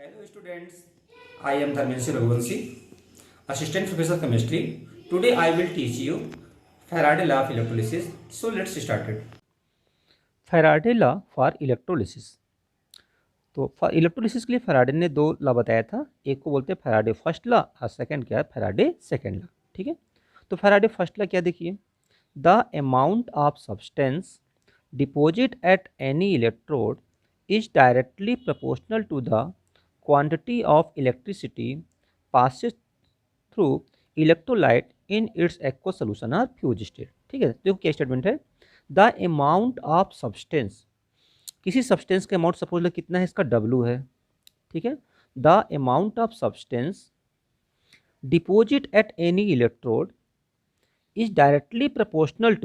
Hello students, I am Dharmendra Raghuvanshi, Assistant Professor Chemistry. Today I will teach you Faraday law of electrolysis. So let's start it. Faraday law for electrolysis. तो for electrolysis के लिए Faraday ने दो law बताया था, एक को बोलते हैं फैराडे फर्स्ट लॉ और सेकंड क्या है फैराडे सेकंड लॉ। ठीक है, तो फैराडे फर्स्ट लॉ क्या देखिए, the amount of substance deposit at any electrode is directly proportional to the quantity of electricity passes through electrolyte in its aqua solution और fuse state. ठीक है, देखो क्या स्टेटमेंट है, द अमाउंट ऑफ सब्सटेंस, किसी substance का amount suppose लो कितना है, इसका W है। ठीक है, the amount of substance deposit at any electrode is directly proportional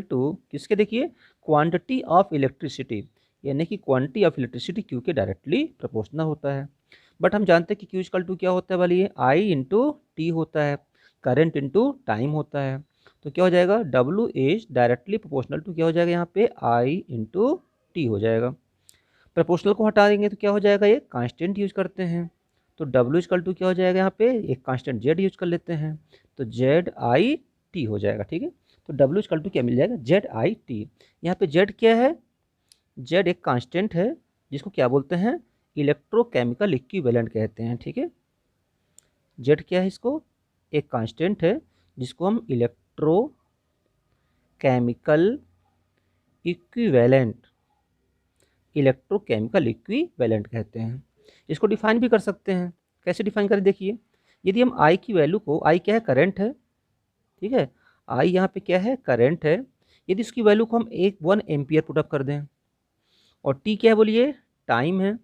to किसके, देखिए क्वांटिटी ऑफ इलेक्ट्रिसिटी, यानी कि क्वांटिटी ऑफ इलेक्ट्रिसिटी Q के डायरेक्टली प्रोपोर्शनल होता है। बट हम जानते हैं कि Q इक्वल टू क्या होता है वाली, I इंटू टी होता है, करंट इंटू टाइम होता है। तो क्या हो जाएगा, W is directly proportional to क्या हो जाएगा यहाँ पे, I इंटू टी हो जाएगा। प्रोपोर्शनल को हटा देंगे तो क्या हो जाएगा, ये कांस्टेंट यूज करते हैं, तो W इक्वल टू क्या हो जाएगा यहाँ पे, एक कांस्टेंट Z यूज कर लेते हैं, तो ZIT हो जाएगा। ठीक है, तो W इक्वल टू क्या मिल जाएगा, ZIT। यहाँ पे Z क्या है, Z एक कांस्टेंट है जिसको क्या बोलते हैं, इलेक्ट्रोकेमिकल इक्विवेलेंट कहते हैं। ठीक है, Z क्या है, इसको एक कांस्टेंट है जिसको हम इलेक्ट्रोकेमिकल इक्विवेलेंट कहते हैं। इसको डिफाइन भी कर सकते हैं, कैसे डिफाइन करें देखिए, यदि हम I की वैल्यू को, I क्या है, करंट है। ठीक है, I यहाँ पे क्या है, करंट है। यदि इसकी वैल्यू को हम 1 एम्पियर पुटअप कर दें, और T क्या है बोलिए, टाइम है,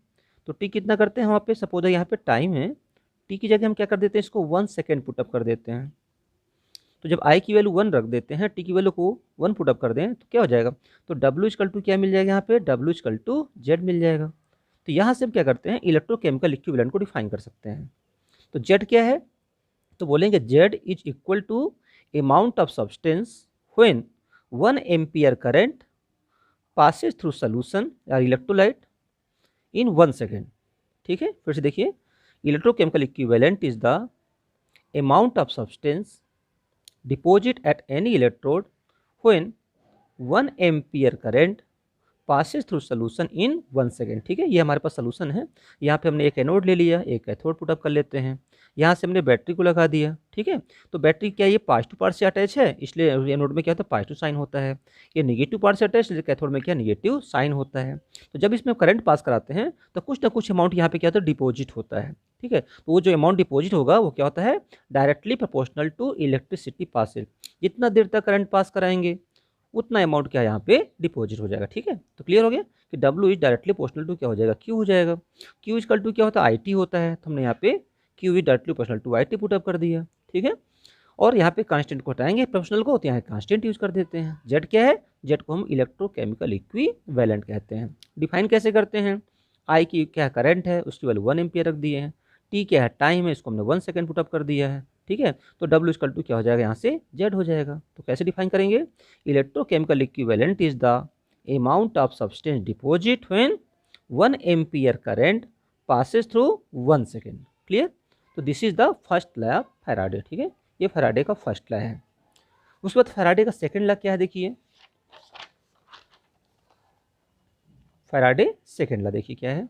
तो T कितना करते हैं वहाँ पे, सपोज यहाँ पे टाइम है, T की जगह हम क्या कर देते हैं, इसको 1 सेकेंड पुटअप कर देते हैं। तो जब I की वैल्यू 1 रख देते हैं, T की वैल्यू को 1 पुटअप कर दें तो क्या हो जाएगा, तो W इक्वल टू क्या मिल जाएगा यहाँ पे, W इक्वल टू Z मिल जाएगा। तो यहाँ से हम क्या करते हैं, इलेक्ट्रोकेमिकल इक्विवेलेंट को डिफाइन कर सकते हैं। तो Z क्या है, तो बोलेंगे Z is equal to amount of substance when 1 ampere current passes through solution या इलेक्ट्रोलाइट इन 1 सेकेंड। ठीक है, फिर से देखिए, electrochemical equivalent is the amount of substance deposit at any electrode when 1 ampere current passes through solution in 1 second. ठीक है, ये हमारे पास सोल्यूशन है। यहाँ पे हमने एक एनोड ले लिया, एक कैथोड पुटअप कर लेते हैं, यहाँ से हमने बैटरी को लगा दिया। ठीक है, तो बैटरी क्या, ये पॉजिटिव पार्ट से अटैच है, इसलिए एनोड में क्या होता है, पॉजिटिव साइन होता है। ये नेगेटिव पार्ट से अटैच, इसलिए कैथोड में क्या, नेगेटिव साइन होता है। तो जब इसमें करंट पास कराते हैं तो कुछ ना कुछ अमाउंट यहाँ पे क्या होता है, डिपॉजिट होता है। ठीक है, तो वो जो अमाउंट डिपॉजिट होगा वो क्या होता है, directly proportional to electricity passing. जितना देर तक करंट पास कराएंगे उतना अमाउंट क्या यहाँ पे डिपॉजिट हो जाएगा। ठीक है, तो क्लियर हो गया कि W is directly proportional to क्या हो जाएगा, Q हो जाएगा। Q इक्वल टू क्या होता है, IT होता है, तो हमने यहाँ पे Q is directly proportional to IT put up कर दिया। ठीक है, और यहाँ पे कांस्टेंट को हटाएंगे प्रोपोर्शनल को, तो यहाँ कांस्टेंट यूज कर देते हैं। Z क्या है, Z को हम इलेक्ट्रोकेमिकल इक्विवेलेंट कहते हैं। डिफाइन कैसे करते हैं, I की क्या करंट है, उसकी वैल्यू 1 एम्पियर रख दिए हैं, T क्या है, टाइम है, इसको हमने 1 सेकेंड पुटअप कर दिया है। ठीक है, तो W इक्वल टू क्या हो जाएगा, यहाँ से Z हो जाएगा। तो कैसे डिफाइन करेंगे, electrochemical equivalent is the amount of substance deposit when 1 ampere current passes through 1 second. Clear, तो this is the first law of Faraday. ठीक है, ये फैराडे का फर्स्ट लॉ है। उसके बाद फैराडे का सेकंड लॉ क्या है, देखिए फैराडे सेकंड लॉ देखिए क्या है।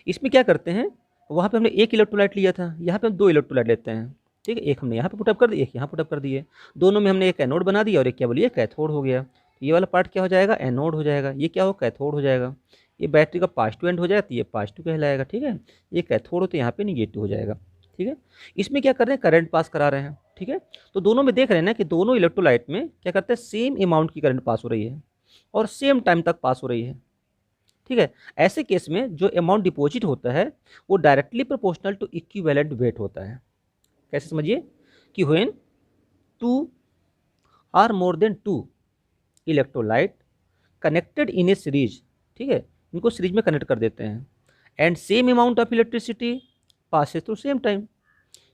इसमें क्या करते हैं, वहाँ पे हमने एक इलेक्ट्रोलाइट लिया था, यहाँ पे हम 2 इलेक्ट्रोलाइट लेते हैं। ठीक है, एक हमने यहाँ पे पुटअप कर दिया, एक यहाँ पुटअप कर दिए, दोनों में हमने एक एनोड बना दिया और एक क्या बोलिए, कैथोड हो गया। तो ये वाला पार्ट क्या हो जाएगा, एनोड हो जाएगा, ये क्या हो, कैथोड हो जाएगा। ये बैटरी का पॉजिटिव एंड हो जाएगा तो ये पॉजिटिव कहलाएगा। ठीक है, ये कैथोड हो तो यहाँ पे निगेटिव हो जाएगा। ठीक है, इसमें क्या कर रहे हैं, करंट पास करा रहे हैं। ठीक है, तो दोनों में देख रहे हैं ना कि दोनों इलेक्ट्रोलाइट में क्या करते हैं, सेम अमाउंट की करंट पास हो रही है और सेम टाइम तक पास हो रही है। ठीक है, ऐसे केस में जो अमाउंट डिपॉजिट होता है वो directly proportional to equivalent weight होता है। कैसे समझिए, कि when 2 are more than 2 electrolyte connected in a series, ठीक है, इनको सीरीज में कनेक्ट कर देते हैं, and same amount of electricity passes through same time,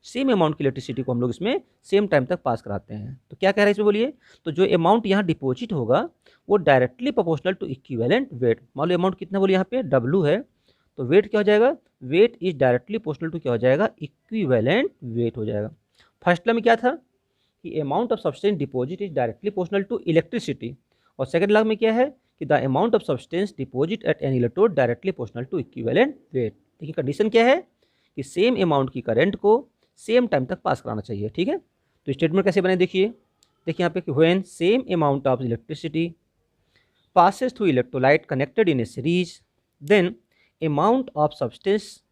same amount की इलेक्ट्रिसिटी को हम लोग इसमें सेम टाइम तक पास कराते हैं। तो क्या कह रहे हैं इसमें बोलिए, तो जो अमाउंट यहाँ डिपॉजिट होगा वो directly proportional to equivalent weight. मान लो अमाउंट कितना बोलिए यहाँ पे W है, तो वेट क्या हो जाएगा, weight is directly proportional to क्या हो जाएगा, इक्विवेलेंट वेट हो जाएगा। फर्स्ट लॉ में क्या था कि amount of substance deposit is directly proportional to electricity, और सेकंड लॉ में क्या है कि the amount of substance deposit at an electrode directly proportional to equivalent weight. देखिए कंडीशन क्या है कि सेम अमाउंट की करंट को सेम टाइम तक पास कराना चाहिए, ठीक है। तो स्टेटमेंट कैसे बने देखिए यहाँ पे कि when same amount of electricity passes through electrolyte connected in a series, then amount of substance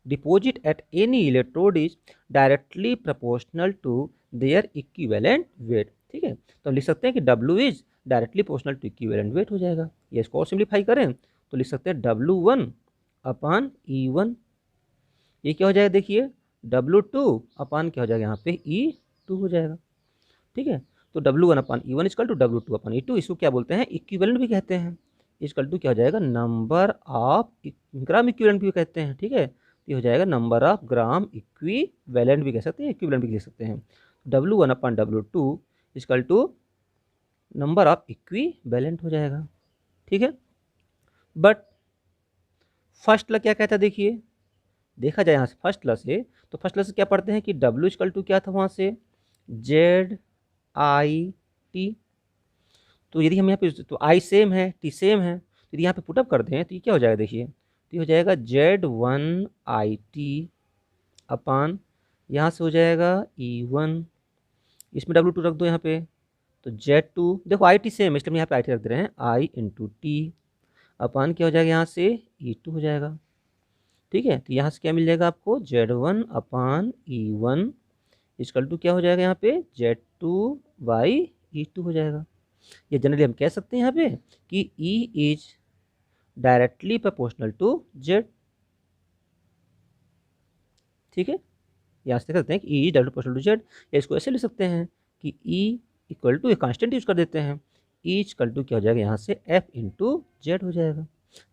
deposit at any electrode is directly proportional to their equivalent weight। ठीक है, तो हम लिख सकते हैं कि W is directly proportional to equivalent weight हो जाएगा। ये इसको और सिंप्लीफाई करें तो लिख सकते हैं W1 अपान E1, ये क्या हो जाएगा देखिए W2 अपान क्या हो जाएगा यहाँ पे E2 हो जाएगा। ठीक है, तो W1 upon E1 equal to W2 upon E2, इसको क्या बोलते हैं, इक्विवेलेंट भी कहते हैं। इक्वल टू क्या हो जाएगा, नंबर ऑफ ग्राम इक्विवेलेंट भी कहते हैं। ठीक है, तो ये हो जाएगा नंबर ऑफ ग्राम इक्विवेलेंट भी कह सकते हैं, इक्विवेलेंट भी लिख सकते हैं। W1 upon W2 equal to number of equivalent हो जाएगा। ठीक है, बट फर्स्ट लॉ क्या कहता है देखिए, देखा जाए यहाँ से फर्स्ट लॉ से, तो फर्स्ट लॉ से क्या पढ़ते हैं कि W इक्वल टू क्या था वहाँ से, ZIT। तो यदि हम यहाँ पे तो I सेम है, T सेम है, तो यदि यहाँ पे पुटअप करते हैं तो ये क्या हो जाएगा देखिए, तो ये हो जाएगा Z1IT अपान यहाँ से हो जाएगा E1, इसमें W2 रख दो यहाँ पे, तो Z2, देखो IT सेम है इसलिए हम यहाँ पे IT रख दे रहे हैं, I इंटू टी अपान क्या हो जाएगा यहाँ से E2 हो जाएगा। ठीक है, तो यहाँ से क्या मिल जाएगा आपको, Z1 upon E1 equal to क्या हो जाएगा यहाँ पे, Z2/E2 हो जाएगा। ये जनरली हम कह सकते हैं यहाँ पे कि E is directly proportional to Z। ठीक है, यहाँ से कहते हैं कि E is directly proportional to Z, या इसको ऐसे लिख सकते हैं कि E इक्वल टू, एक कांस्टेंट यूज कर देते हैं, E इक्वल टू क्या हो जाएगा यहाँ से F इंटू Z हो जाएगा,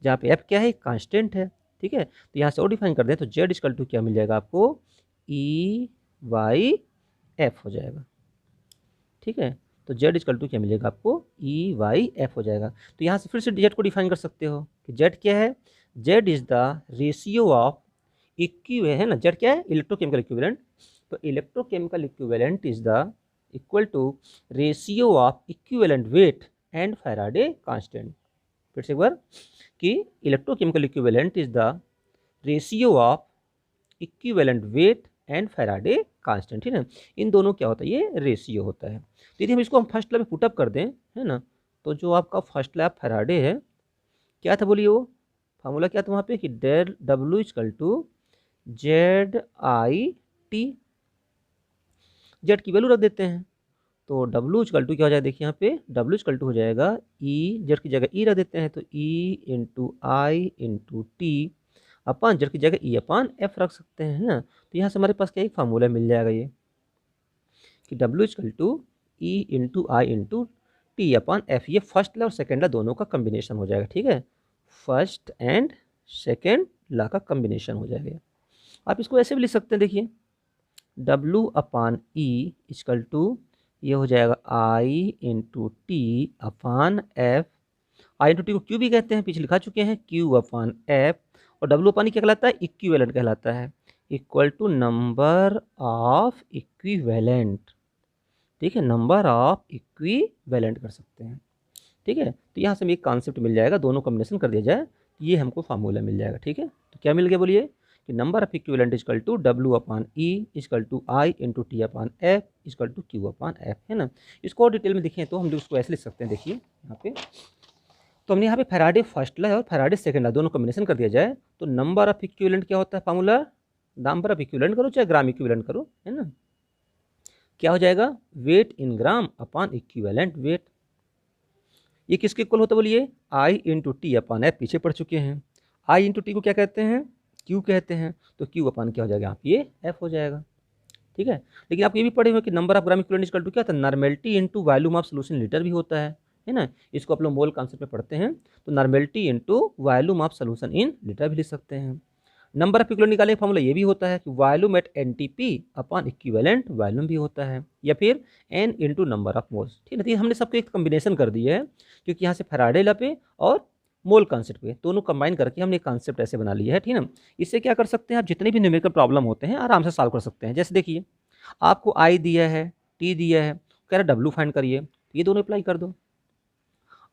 जहाँ पे F क्या है, कांस्टेंट है। ठीक है, तो यहाँ से और डिफाइन कर दें तो Z इक्वल टू क्या मिल जाएगा आपको, E/F हो जाएगा। ठीक है, तो Z इक्वल टू क्या मिलेगा आपको, E/F हो जाएगा। तो यहाँ से फिर से Z को डिफाइन कर सकते हो कि Z क्या है, Z is the ratio of है ना, Z क्या है, इलेक्ट्रोकेमिकल इक्विवेलेंट, तो electrochemical equivalent is the equal to ratio of equivalent weight and Faraday constant. फिर से एक बार कि electrochemical equivalent is the ratio of equivalent weight and Faraday constant. ठीक है, इन दोनों क्या होता है, ये रेशियो होता है। तो यदि हम इसको हम फर्स्ट लॉ में पुटअप कर दें, है ना, तो जो आपका फर्स्ट लॉ फैराडे है, क्या था बोलिए, वो फार्मूला क्या था वहाँ पे कि del W equal to ZIT, Z की वैल्यू रख देते हैं, तो W इक्वल टू क्या हो जाएगा देखिए यहाँ पे, W इक्वल टू हो जाएगा E, Z की जगह E रख देते हैं, तो E into I into T upon Z की जगह E अपान F रख सकते हैं, है ना। तो यहाँ से हमारे पास क्या एक फार्मूला मिल जाएगा ये कि W equal to E into I into T upon F, ये फर्स्ट लॉ और सेकेंड लॉ दोनों का कम्बिनेशन हो जाएगा। ठीक है, फर्स्ट एंड सेकेंड लॉ का कम्बिनेशन हो जाएगा। आप इसको ऐसे भी लिख सकते हैं देखिए, W upon E equal to ये हो जाएगा I into T upon F, I into T को Q भी कहते हैं, पीछे लिखा चुके हैं, Q अपान F, और W अपान क्या कहलाता है, इक्विवेलेंट कहलाता है, equal to number of equivalent. ठीक है, नंबर ऑफ इक्विवेलेंट कर सकते हैं। ठीक है, तो यहाँ से हमें एक कॉन्सेप्ट मिल जाएगा, दोनों कॉम्बिनेशन कर दिया जाए तो ये हमको फार्मूला मिल जाएगा। ठीक है, तो क्या मिल गया बोलिए कि number of equivalent equal to W upon E equal to I into T upon F equal to Q upon F, है ना। इसको और डिटेल में देखें तो हम उसको ऐसे लिख सकते हैं, देखिए यहाँ पे, तो हमने यहाँ पे फैराडे फर्स्ट लॉ और फैराडे सेकंड लॉ दोनों कॉम्बिनेशन कर दिया जाए तो नंबर ऑफ इक्विवेलेंट क्या होता है, फार्मूला नंबर ऑफ इक्विवेलेंट करो चाहे ग्राम इक्विवेलेंट करो, है ना, क्या हो जाएगा, वेट इन ग्राम अपान इक्विवेलेंट वेट। ये किसके इक्वल होता है बोलिए, I into T upon F, पीछे पढ़ चुके हैं। I इंटू टी को क्या कहते हैं, Q कहते हैं, तो Q अपान क्या हो जाएगा यहाँ पे, ये F हो जाएगा। ठीक है, लेकिन आप ये भी पढ़े हुए कि number of gram equivalent equal to क्या था, normality into volume of solution litre भी होता है ना। इसको आप लोग मोल कॉन्सेप्ट में पढ़ते हैं, तो normality into volume of solution in litre भी लिख सकते हैं। नंबर ऑफ इक्विवेलेंट निकालने का फॉर्मूला ये भी होता है कि volume at NTP upon equivalent volume भी होता है, या फिर N into number of moles. ठीक है, तो हमने सबको एक कॉम्बिनेशन कर दिया है, क्योंकि यहाँ से फैराडे लॉ पे और मोल कॉन्सेप्ट पे। दोनों कंबाइन करके हमने कॉन्सेप्ट ऐसे बना लिया है, ठीक है ना। इससे क्या कर सकते हैं आप, जितने भी न्यूमेरिकल प्रॉब्लम होते हैं आराम से सॉल्व कर सकते हैं। जैसे देखिए आपको आई दिया है, टी दिया है, कह रहा डब्लू फाइंड करिए, ये दोनों अप्लाई कर दो।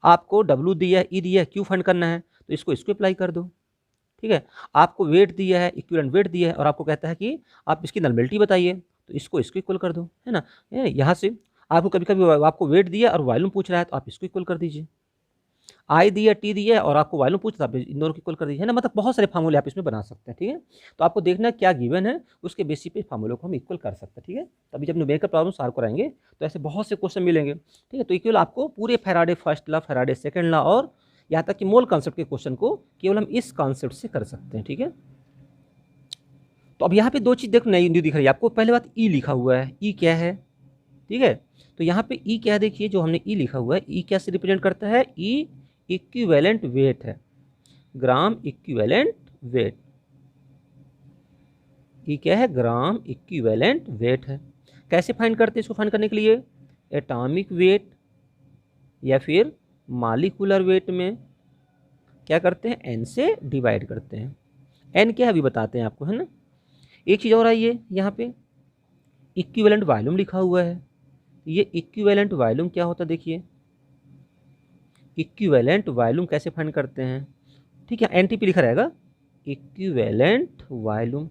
आपको डब्लू दिया है, ई दिया है, क्यू फाइंड करना है तो इसको अप्लाई कर दो, ठीक है। आपको वेट दिया है, इक्विवेलेंट वेट दिया है और आपको कहता है कि आप इसकी नॉर्मेलिटी बताइए, तो इसको इक्वल कर दो, है ना। यहाँ से आपको कभी कभी आपको वेट दिया और वॉल्यूम पूछ रहा है तो आप इसको इक्वल कर दीजिए। आई दिया, टी दिया और आपको वॉल्यूम पूछ रहा है, आप इन दोनों को इक्वल कर दीजिए, है ना। मतलब बहुत सारे फार्मूले आप इसमें बना सकते हैं, ठीक है। तो आपको देखना है क्या गिवन है, उसके बेसिस पे फार्मूलों को हम इक्वल कर सकते हैं, ठीक है। तभी जब न्यूमेरिकल प्रॉब्लम सॉल्व कराएंगे तो ऐसे बहुत से क्वेश्चन मिलेंगे, ठीक है। तो इक्वल आपको पूरे Faraday first law, Faraday second law और यहाँ तक कि मोल कॉन्सेप्ट के क्वेश्चन को केवल हम इस कॉन्सेप्ट से कर सकते हैं, ठीक है। तो अब यहाँ पे दो चीज़ देखो नई न्यू दिख रही है आपको। पहले बात ई लिखा हुआ है, ई क्या है, ठीक है। तो यहाँ पे ई क्या है, देखिए जो हमने ई लिखा हुआ है, ई क्या से रिप्रेजेंट करता है, ई इक्विवेलेंट वेट है, ग्राम इक्विवेलेंट वेट। ई क्या है, ग्राम इक्विवेलेंट वेट है। कैसे फाइंड करते हैं इसको, फाइंड करने के लिए एटॉमिक वेट या फिर मॉलिक्यूलर वेट में क्या करते हैं, एन से डिवाइड करते हैं। एन क्या है अभी बताते हैं आपको, है ना। एक चीज़ और आई है यहाँ पे, इक्विवेलेंट वॉल्यूम लिखा हुआ है। ये इक्विवेलेंट वॉल्यूम क्या होता है, देखिए इक्विवेलेंट वॉल्यूम कैसे फाइंड करते हैं, ठीक है। एनटीपी लिखा रहेगा, इक्विवेलेंट वॉल्यूम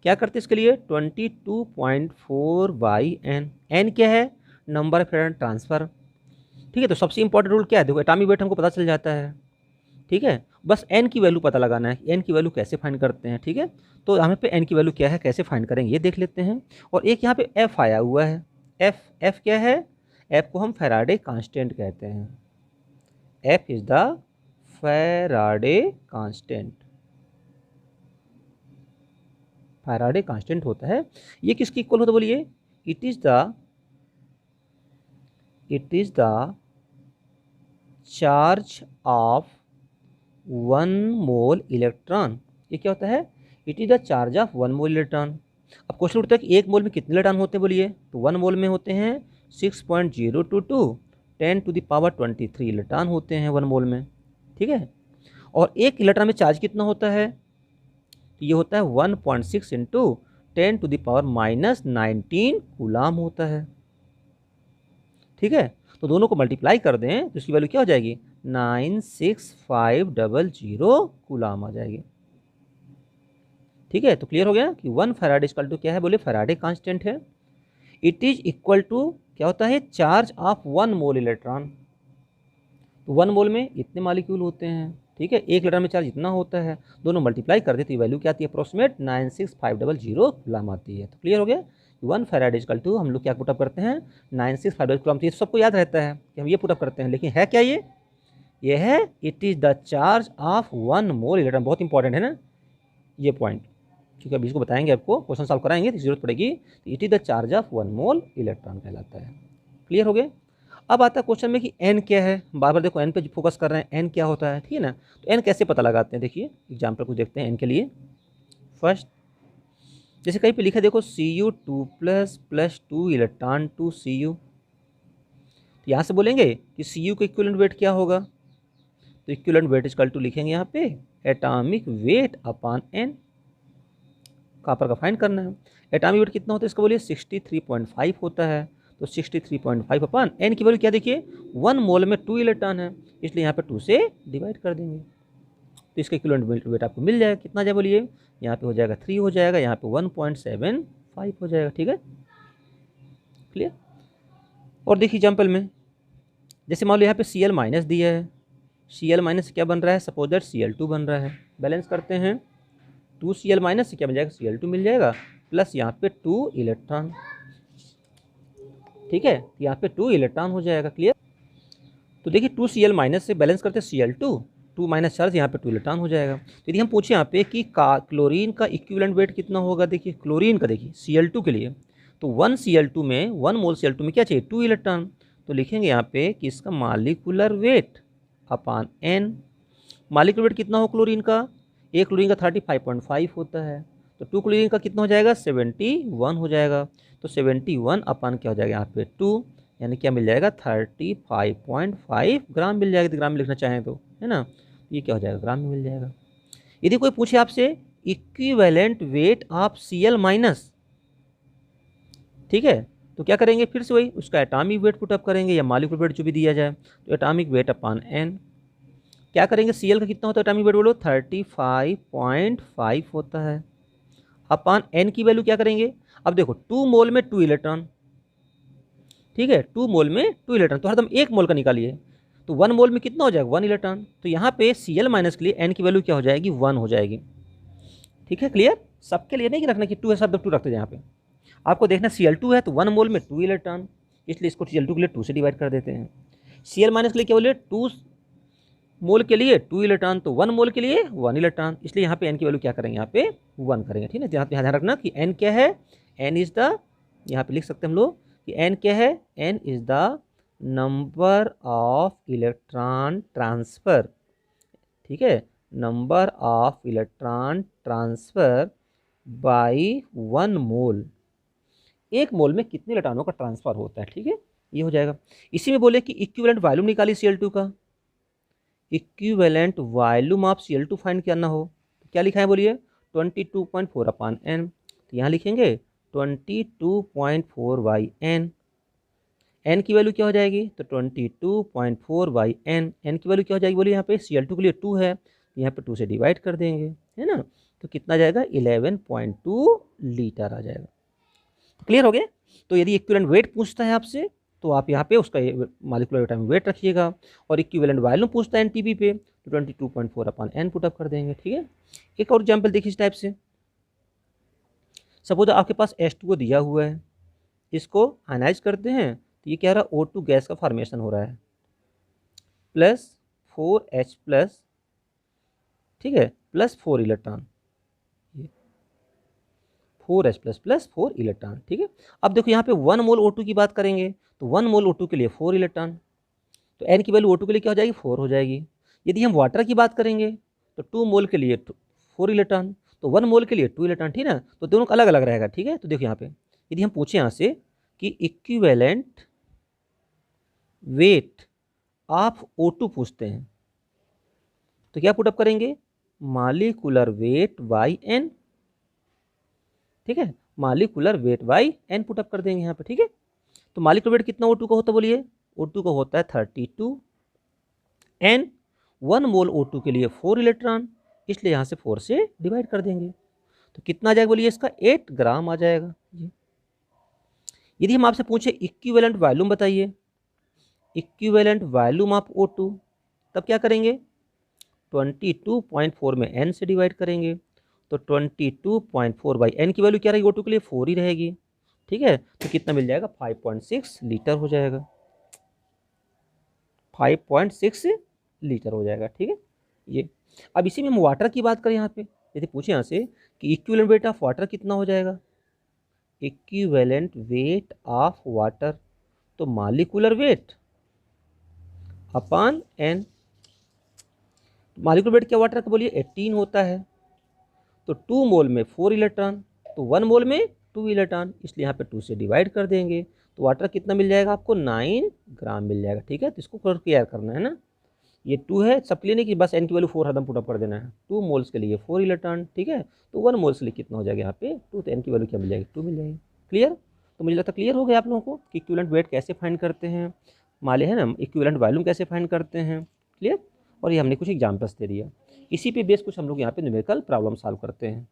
क्या करते हैं इसके लिए 22.4 बाई एन। एन क्या है, नंबर ऑफ इलेक्ट्रॉन ट्रांसफर, ठीक है। तो सबसे इंपॉर्टेंट रूल क्या है, देखो एटॉमिक वेट हमको पता चल जाता है, ठीक है। बस एन की वैल्यू पता लगाना है, एन की वैल्यू कैसे फाइंड करते हैं, ठीक है। तो हमें पे एन की वैल्यू क्या है, कैसे फाइंड करेंगे ये देख लेते हैं। और एक यहाँ पे एफ आया हुआ है, एफ क्या है, एफ को हम फैराडे कांस्टेंट कहते हैं। F is the Faraday constant, Faraday constant होता है। ये किसकी इक्वल होता है बोलिए, it is the charge of 1 mole electron. ये क्या होता है, it is the charge of 1 mole electron. अब क्वेश्चन उठता है कि 1 मोल में कितने इलेक्ट्रॉन होते हैं बोलिए, तो 1 मोल में होते हैं 6.022 10⁻23 इलेक्ट्रॉन होते हैं 1 मोल में, ठीक है। और एक इलेक्ट्रॉन में चार्ज कितना होता है, तो ये होता है 1.6 इंटू 10⁻19 कूलाम होता है, ठीक है। तो दोनों को मल्टीप्लाई कर दें तो इसकी वैल्यू क्या हो जाएगी, 96500 कूलाम आ जाएगी, ठीक है। तो क्लियर हो गया कि 1 फैराडे इक्वल टू क्या है, बोले फैराडे कांस्टेंट है। इट इज इक्वल टू क्या होता है, चार्ज ऑफ 1 मोल इलेक्ट्रॉन। तो 1 मोल में इतने मॉलिक्यूल होते हैं, ठीक है। एक इलेक्ट्रॉन में चार्ज इतना होता है, दोनों मल्टीप्लाई कर देते वैल्यू क्या आती है, अप्रोक्सीमेट 96500 कूलाम आती है। तो क्लियर हो गया, 1 फैराडे इक्वल टू हम लोग क्या पुटअप करते हैं, 96500 कूलाम। ये सबको याद रहता है कि हम ये पुटअप करते हैं, लेकिन है क्या ये है it is the charge of 1 mole electron. बहुत इंपॉर्टेंट है ना ये पॉइंट, क्योंकि अभी इसको बताएंगे आपको, क्वेश्चन सॉल्व कराएंगे तो जरूरत पड़ेगी। तो it is the charge of 1 mole electron कहलाता है। क्लियर हो गया। अब आता है क्वेश्चन में कि एन क्या है, बार बार देखो एन पे फोकस कर रहे हैं, एन क्या होता है, ठीक है ना। तो एन कैसे पता लगाते हैं, देखिए एग्जाम्पल कुछ देखते हैं एन के लिए। फर्स्ट जैसे कहीं पे लिखा है देखो Cu2++2 इलेक्ट्रॉन टू Cu, तो यहाँ से बोलेंगे कि Cu का इक्विवेलेंट वेट क्या होगा, तो इक्विवेलेंट वेट इक्वल टू लिखेंगे यहाँ पे atomic weight upon N. Copper का फाइंड करना है, एटॉमिक वेट कितना होता है इसका बोलिए 63.5 होता है। तो 63.5 अपॉन एन की वैल्यू क्या देखिए, 1 मोल में 2 इलेक्ट्रॉन है, इसलिए यहाँ पे 2 से डिवाइड कर देंगे तो इसका इक्विवेलेंट वेट आपको मिल जाएगा। कितना जाए बोलिए, यहाँ पे हो जाएगा 3 हो जाएगा, यहाँ पे 1.75 हो जाएगा, ठीक है। क्लियर। और देखिए एग्जाम्पल में जैसे मान लो यहाँ पे Cl माइनस दिया है, Cl माइनस क्या बन रहा है, सपोज दैट Cl2 बन रहा है। बैलेंस करते हैं, 2Cl माइनस से क्या बन जाएगा, Cl2 मिल जाएगा, प्लस यहाँ पे 2 इलेक्ट्रॉन, ठीक है। यहाँ पे 2 इलेक्ट्रॉन हो जाएगा। क्लियर। तो देखिए 2Cl माइनस से बैलेंस करते हैं Cl2, 2 माइनस चार्ज, यहाँ पे 2 इलेक्ट्रॉन हो जाएगा। तो यदि हम पूछे यहाँ पे कि क्लोरीन का इक्विवेलेंट वेट कितना होगा, देखिए क्लोरीन का, देखिए Cl2 के लिए, तो 1 Cl2 में 1 मोल Cl2 में क्या चाहिए, 2 इलेक्ट्रॉन। तो लिखेंगे यहाँ पे कि इसका molecular weight upon N. Molecular weight कितना हो क्लोरीन का, एक क्लोरीन का 35.5 होता है, तो 2 क्लोरीन का कितना हो जाएगा, 71 हो जाएगा। तो 71 अपॉन क्या हो जाएगा यहाँ पे 2, यानी क्या मिल जाएगा 35.5 ग्राम मिल जाएगा, यदि ग्राम में लिखना चाहें तो, है ना। ये क्या हो जाएगा, ग्राम में मिल जाएगा। यदि कोई पूछे आपसे equivalent weight of Cl minus, ठीक है, तो क्या करेंगे, फिर से वही उसका एटॉमिक वेट पुटअप करेंगे या मॉलिक्यूलर वेट जो भी दिया जाए, तो एटॉमिक वेट अपॉन n क्या करेंगे, Cl का कितना होता है एटॉमिक वेट बोलो 35.5 होता है, अपॉन n की वैल्यू क्या करेंगे, अब देखो 2 मोल में 2 इलेक्ट्रॉन, ठीक है, 2 मोल में 2 इलेक्ट्रॉन, तो हरदम 1 मोल का निकालिए, तो 1 मोल में कितना हो जाएगा 1 इलेक्ट्रॉन, तो यहाँ पे Cl माइनस के लिए n की वैल्यू क्या हो जाएगी 1 हो जाएगी। ठीक है, क्लियर, सबके लिए नहीं कि रखना कि 2 है सब 2 रखते हैं, यहाँ पे आपको देखना Cl2 है तो 1 मोल में 2 इलेक्ट्रॉन, इसलिए इसको Cl2 के लिए 2 से डिवाइड कर देते हैं। Cl माइनस के लिए क्या बोले 2 मोल के लिए 2 इलेक्ट्रॉन, तो 1 मोल के लिए 1 इलेक्ट्रॉन, इसलिए यहाँ पे n की वैल्यू क्या करेंगे, यहाँ पे 1 करेंगे। ठीक है, ध्यान रखना कि n क्या है, n इज द, यहाँ पे लिख सकते हैं हम लोग कि n क्या है, n is the number of electron transfer, ठीक है, number of electron transfer by 1 मोल, 1 मोल में कितने इलेक्ट्रॉनों का ट्रांसफर होता है। ठीक है, ये हो जाएगा। इसी में बोले कि इक्विवेलेंट वॉल्यूम निकाली Cl2 का, equivalent volume of Cl2 find करना हो तो क्या लिखा है बोलिए 22.4 अपॉन n, तो यहाँ लिखेंगे 22.4 बाई n, n की वैल्यू क्या हो जाएगी, तो 22.4 बाई n, n की वैल्यू क्या हो जाएगी बोलिए, यहाँ पे Cl2 के लिए 2 है, तो यहाँ पे 2 से डिवाइड कर देंगे, है ना, तो कितना आ जाएगा 11.2 लीटर आ जाएगा। क्लियर हो गया। तो यदि इक्विवेलेंट वेट पूछता है आपसे तो आप यहाँ पे उसका मॉलिक्यूलर एटॉमिक वेट रखिएगा, और इक्विवेलेंट वॉल्यूम पूछता है एनटीपी पे तो 22.4 अपॉन n पुटअप कर देंगे। ठीक है, एक और एग्जाम्पल देखिए इस टाइप से, सपोज आपके पास H2O दिया हुआ है, इसको आयनाइज करते हैं तो ये क्या रहा O2 गैस का फॉर्मेशन हो रहा है, प्लस 4H प्लस, ठीक है, plus 4 electron, 4H plus plus 4 electron. ठीक है, अब देखो यहाँ पे 1 मोल O2 की बात करेंगे तो 1 मोल O2 के लिए 4 इलेक्ट्रॉन, तो n की वैल्यू O2 के लिए क्या हो जाएगी 4 हो जाएगी। यदि हम वाटर की बात करेंगे तो 2 मोल के लिए 4 इलेक्ट्रॉन, तो 1 मोल के लिए 2 इलेक्ट्रॉन, ठीक है, तो दोनों का अलग अलग रहेगा। ठीक है, तो देखो यहाँ पे यदि हम पूछे यहाँ से कि इक्विवेलेंट वेट ऑफ O2 पूछते हैं तो क्या पुटअप करेंगे, मॉलिक्यूलर वेट बाई n, ठीक है, molecular weight by n put up कर देंगे यहाँ पे। ठीक है, तो मॉलिक्यूलर वेट कितना O2 का होता है बोलिए, O2 का होता है 32 n, 1 मोल O2 के लिए 4 इलेक्ट्रॉन, इसलिए यहाँ से 4 से डिवाइड कर देंगे, तो कितना आ जाएगा बोलिए इसका 8 ग्राम आ जाएगा। यदि हम आपसे पूछे इक्विवेलेंट वॉल्यूम बताइए, इक्विवेलेंट वॉल्यूम ऑफ O2, तब क्या करेंगे 22.4 में n से डिवाइड करेंगे, तो 22.4 बाई n की वैल्यू क्या रहेगी O2 के लिए 4 ही रहेगी। ठीक है, तो कितना मिल जाएगा 5.6 लीटर हो जाएगा, 5.6 लीटर हो जाएगा। ठीक है, ये अब इसी में हम वाटर की बात करें, यहाँ पे यदि पूछे यहाँ से कि इक्विवेलेंट वेट ऑफ वाटर कितना हो जाएगा, इक्विवेलेंट वेट ऑफ वाटर, तो molecular weight upon n, molecular weight क्या वाटर का बोलिए 18 होता है, तो 2 मोल में 4 इलेक्ट्रॉन, तो 1 मोल में 2 इलेक्ट्रॉन, इसलिए यहाँ पे 2 से डिवाइड कर देंगे, तो वाटर कितना मिल जाएगा आपको 9 ग्राम मिल जाएगा। ठीक है, तो इसको क्लियर करना है ना, ये 2 है सबके लिए नहीं कि बस n की वैल्यू 4 हरदम पुटअप कर देना है, 2 मोल्स के लिए 4 इलेक्ट्रॉन, ठीक है, तो 1 मोल्स के लिए कितना हो जाएगा यहाँ पे 2, तो n की वैल्यू क्या मिल जाएगी 2 मिल जाएगी। क्लियर, तो मुझे लगता है क्लियर हो गया आप लोगों को कि इक्विवेलेंट वेट कैसे फाइंड करते हैं, माले है ना, इक्विवेलेंट वॉल्यूम कैसे फाइंड करते हैं। क्लियर, और ये हमने कुछ एग्जाम्पल्स दे दिया, इसी पे बेस कुछ हम लोग यहाँ पे न्यूमेरिकल प्रॉब्लम सॉल्व करते हैं।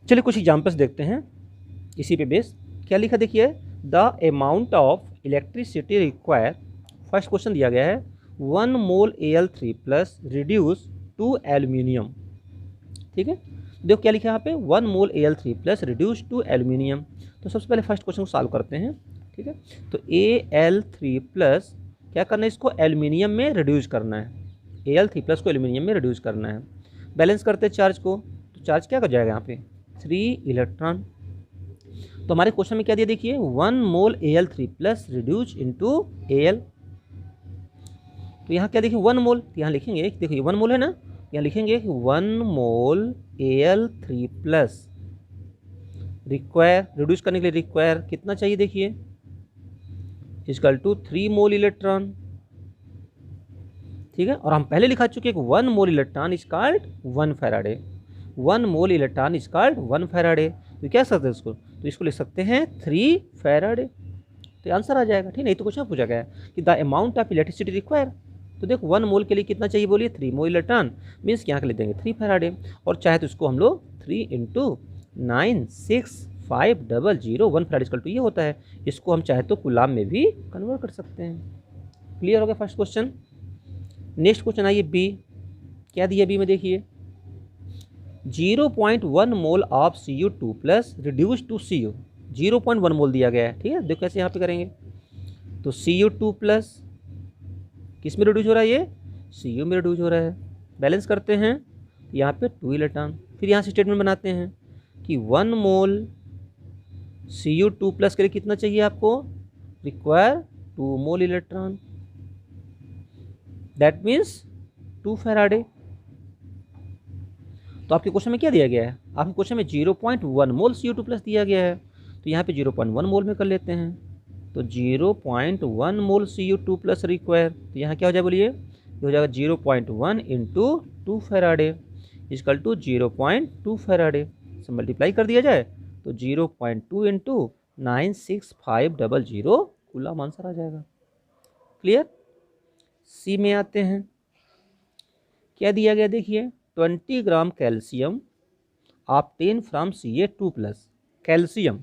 चलिए कुछ एग्जाम्पल्स देखते हैं इसी पे बेस, क्या लिखा देखिए, the amount of electricity require, first question दिया गया है 1 मोल Al3 plus reduce to aluminium. ठीक है, देखो क्या लिखा है यहाँ पे 1 मोल Al3 plus reduce to aluminium, तो सबसे पहले फर्स्ट क्वेश्चन को सॉल्व करते हैं। ठीक है, तो Al3 प्लस क्या करना है, इसको एल्यूमिनियम में रिड्यूस करना है, Al3 प्लस को एल्यूमिनियम में रिड्यूस करना है, बैलेंस करते हैं चार्ज को, तो चार्ज क्या कर जाएगा यहाँ पे 3 इलेक्ट्रॉन, तो हमारे क्वेश्चन में क्या दिया देखिए 1 मोल Al3 plus reduce into Al, तो यहाँ क्या देखिए 1 मोल, तो यहाँ लिखेंगे देखिए 1 मोल है ना, यहाँ लिखेंगे 1 मोल Al3 प्लस रिक्वायर, रिड्यूस करने के लिए रिक्वायर कितना चाहिए देखिए इक्वल टू 3 मोल इलेक्ट्रॉन, ठीक है। और हम पहले लिखा चुके हैं 1 mole electron is called 1 Faraday, 1 mole electron is called 1 Faraday. तो क्या सकते हैं इसको, तो इसको लिख सकते हैं 3 फैराडे, तो आंसर आ जाएगा, ठीक। नहीं तो कुछ पूछा गया है कि the amount of electricity require, तो देखो 1 मोल के लिए कितना चाहिए बोलिए, 3 मोल इलेक्ट्रॉन, मीन्स यहाँ के लिए देंगे 3 फैराडे। और चाहे तो इसको हम लोग 3 इंटू 96500 1 फैराडे इक्वल टू ये होता है, इसको हम चाहे तो कूलाम में भी कन्वर्ट कर सकते हैं। क्लियर हो गया फर्स्ट क्वेश्चन। नेक्स्ट क्वेश्चन आइए बी, क्या दिया बी में देखिए, 0.1 mole of Cu2 plus reduce to Cu, 0.1 mole दिया गया है, ठीक है। देखो कैसे यहाँ पे करेंगे, तो Cu2 प्लस किस में रिड्यूस हो रहा है, ये Cu में रिड्यूस हो रहा है, बैलेंस करते हैं, यहाँ पे 2 इलेक्ट्रॉन, फिर यहाँ से स्टेटमेंट बनाते हैं कि 1 मोल Cu2 प्लस के लिए कितना चाहिए आपको, require 2 mole electron, that means 2 Faraday. तो आपके क्वेश्चन में क्या दिया गया है, आपके क्वेश्चन में 0.1 मोल Cu2 प्लस दिया गया है, तो यहाँ पे 0.1 मोल में कर लेते हैं, तो 0.1 मोल Cu2 प्लस रिक्वायर, तो यहाँ क्या हो जाएगा बोलिए, ये हो जाएगा 0.1 into 2 Faraday equal to 0.2 Faraday से मल्टीप्लाई कर दिया जाए तो 0.2 इंटू 96500 कूलम आंसर आ जाएगा। क्लियर। सी में आते हैं, क्या दिया गया देखिए, 20 ग्राम calcium obtain from Ca2 plus, calcium,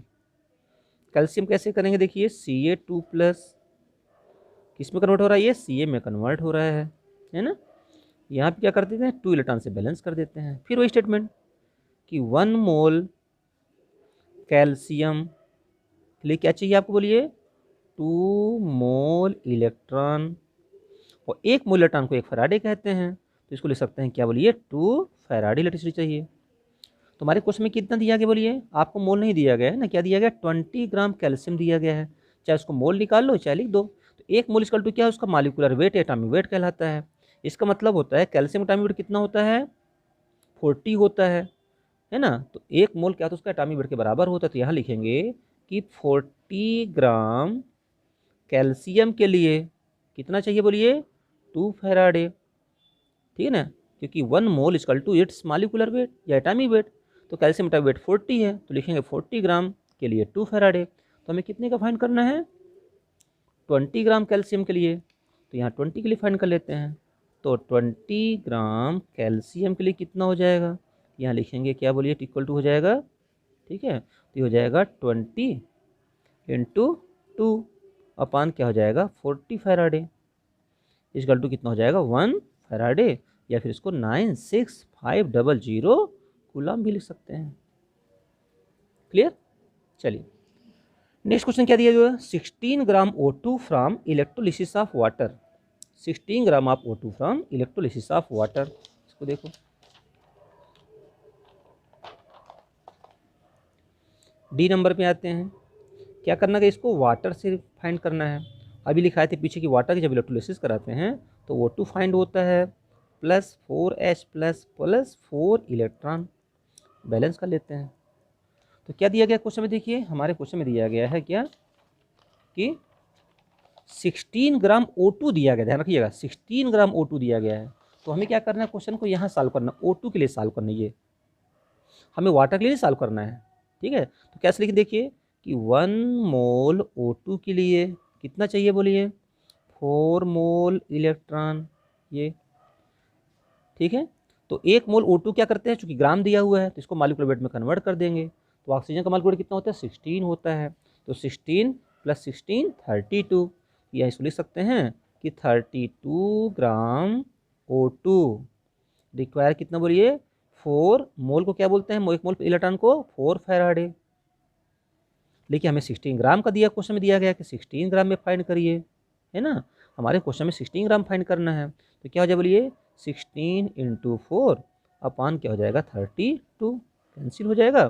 calcium कैसे करेंगे देखिए, Ca2 प्लस किस में कन्वर्ट हो रहा है, ये Ca में कन्वर्ट हो रहा है ना। यहाँ पे क्या कर देते हैं, 2 इलेक्ट्रॉन से बैलेंस कर देते हैं, फिर वही स्टेटमेंट कि 1 मोल कैल्शियम के लिए क्या चाहिए आपको बोलिए, 2 मोल इलेक्ट्रॉन, और 1 मोल इलेक्ट्रॉन को 1 फैराडे कहते हैं, तो इसको लिख सकते हैं क्या बोलिए, 2 फैराडे इलेक्ट्रिसिटी चाहिए। तो हमारे क्वेश्चन में कितना दिया गया बोलिए, आपको मोल नहीं दिया गया है ना, क्या दिया गया, 20 ग्राम कैल्शियम दिया गया है, चाहे उसको मोल निकाल लो चाहे लिख दो। तो 1 मोल इक्वल टू क्या है, उसका मॉलिक्यूलर वेट, एटॉमिक वेट कहलाता है। इसका मतलब होता है कैल्शियम एटॉमिक वेट कितना होता है, 40 होता है ना। तो 1 मोल क्या, तो उसका एटॉमिक वेट के बराबर होता है, तो यहाँ लिखेंगे कि 40 ग्राम कैल्शियम के लिए कितना चाहिए बोलिए, 2 फैराडे, ठीक है ना, क्योंकि 1 mole equal to its molecular weight या एटॉमिक वेट, तो कैल्शियम एटॉमिक वेट 40 है, तो लिखेंगे 40 ग्राम के लिए 2 फैराडे। तो हमें कितने का फाइंड करना है, 20 ग्राम कैल्शियम के लिए, तो यहाँ 20 के लिए फाइंड कर लेते हैं, तो 20 ग्राम कैल्शियम के लिए कितना हो जाएगा, यहाँ लिखेंगे क्या बोलिए, इक्वल टू हो जाएगा, ठीक है, तो ये हो जाएगा 20 इंटू 2 अपान क्या हो जाएगा 40 फैराडे इक्वल टू कितना हो जाएगा 1 फैराडे, या फिर इसको 96500 कूलम भी लिख सकते हैं। क्लियर। चलिए नेक्स्ट क्वेश्चन क्या दिया जो है, 16 ग्राम O2 from electrolysis of water, 16 gram of O2 from electrolysis of water, इसको देखो डी नंबर पे आते हैं, क्या करना है, इसको वाटर से फाइंड करना है। अभी लिखाए थे पीछे कि वाटर की जब इलेक्ट्रोलिसिस कराते हैं तो O2 फाइंड होता है plus 4H plus 4 electron, balance कर लेते हैं। तो क्या दिया गया क्वेश्चन में देखिए, हमारे क्वेश्चन में दिया गया है क्या कि 16 ग्राम O2 दिया गया, ध्यान रखिएगा 16 ग्राम O2 दिया गया है। तो हमें क्या करना है, क्वेश्चन को यहाँ सॉल्व करना, O2 के लिए सॉल्व करना है, ये हमें वाटर के लिए सॉल्व करना है, ठीक है। तो कैसे लिख देखिए कि 1 मोल O2 के लिए कितना चाहिए बोलिए, 4 मोल इलेक्ट्रॉन, ये ठीक है। तो 1 मोल O2 क्या करते हैं, चूंकि ग्राम दिया हुआ है तो इसको मॉलिक्यूलर वेट में कन्वर्ट कर देंगे, तो ऑक्सीजन का मॉलिक्यूलर वेट कितना होता है 16 होता है, तो 16 प्लस 16 32, या इसको लिख सकते हैं कि 32 ग्राम O2 रिक्वायर कितना बोलिए 4 मोल को क्या बोलते हैं, 1 मोल इलेक्ट्रॉन को 4 फैराडे। देखिए हमें 16 ग्राम का दिया, क्वेश्चन में दिया गया कि 16 ग्राम में फाइंड करिए, है ना, हमारे क्वेश्चन में 16 ग्राम फाइंड करना है, तो क्या हो जाए बोलिए 16 इंटू 4 अपान क्या हो जाएगा 32, कैंसिल हो जाएगा,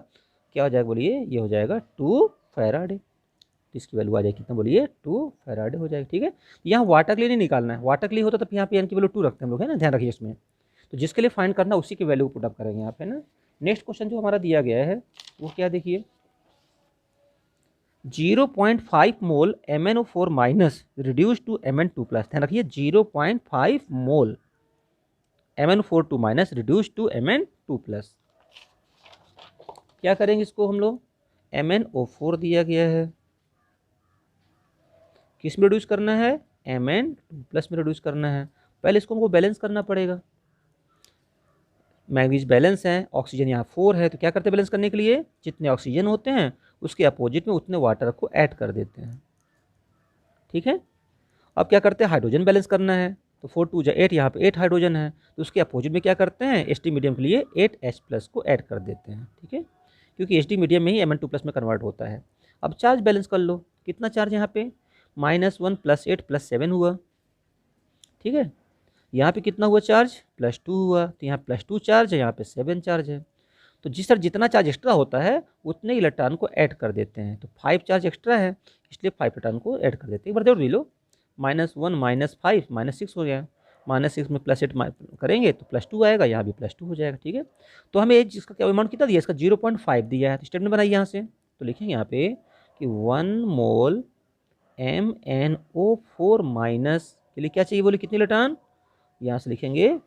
क्या हो जाएगा बोलिए, ये हो जाएगा 2 फैराडे, इसकी वैल्यू आ जाएगी कितना बोलिए 2 फैराडे हो जाएगी, ठीक है। यहाँ वाटर के लिए नहीं निकालना है, वाटर के लिए होता तो यहाँ पे एन की वैल्यू 2 रखते हैं हम लोग, है ना, ध्यान रखिए इसमें, तो जिसके लिए फाइंड करना उसी की वैल्यू पुट अप करेंगे यहाँ पे ना। नेक्स्ट क्वेश्चन जो हमारा दिया गया है वो क्या देखिए, 0.5 mole MnO4 minus reduce to Mn2 plus. ध्यान रखिए 0.5 mole MnO4 minus reduce to Mn2 plus. क्या करेंगे इसको हम लोग, MnO4 दिया गया है, किस में रिड्यूस करना है, Mn2 प्लस में रिड्यूस करना है। पहले इसको हमको बैलेंस करना पड़ेगा। मैंगनीज बैलेंस है, ऑक्सीजन यहाँ 4 है, तो क्या करते हैं बैलेंस करने के लिए, जितने ऑक्सीजन होते हैं उसके अपोजिट में उतने वाटर को ऐड कर देते हैं। ठीक है, अब क्या करते हैं, हाइड्रोजन बैलेंस करना है, तो 4 2 8, यहाँ पे 8 हाइड्रोजन है, तो उसके अपोजिट में क्या करते हैं, H मीडियम के लिए 8H प्लस को ऐड कर देते हैं। ठीक है, क्योंकि H मीडियम में ही Mn2 प्लस में कन्वर्ट होता है। अब चार्ज बैलेंस कर लो, कितना चार्ज यहाँ पे, -1 + 8 + 7 हुआ। ठीक है, यहाँ पे कितना हुआ चार्ज, +2 हुआ, तो यहाँ +2 चार्ज है, यहाँ पे 7 चार्ज है। तो जिस तरह जितना चार्ज एक्स्ट्रा होता है उतने इलेक्ट्रॉन को ऐड कर देते हैं। तो 5 चार्ज एक्स्ट्रा है, इसलिए 5 इलेक्ट्रॉन को ऐड कर देते हैं। एक बार जोड़ भी लो, -1 -5 -6 हो गया, -6 में +8 करेंगे तो +2 आएगा, यहाँ भी +2 हो जाएगा। ठीक है, तो हमें जिसका क्या अमाउंट कितना दिया, इसका 0.5 दिया है, तो स्टेटमेंट बनाइए यहाँ से। तो लिखेंगे यहाँ पे कि 1 मोल MnO4 माइनस के लिए क्या चाहिए, बोले कितने इलेक्ट्रॉन, यहाँ से लिखेंगे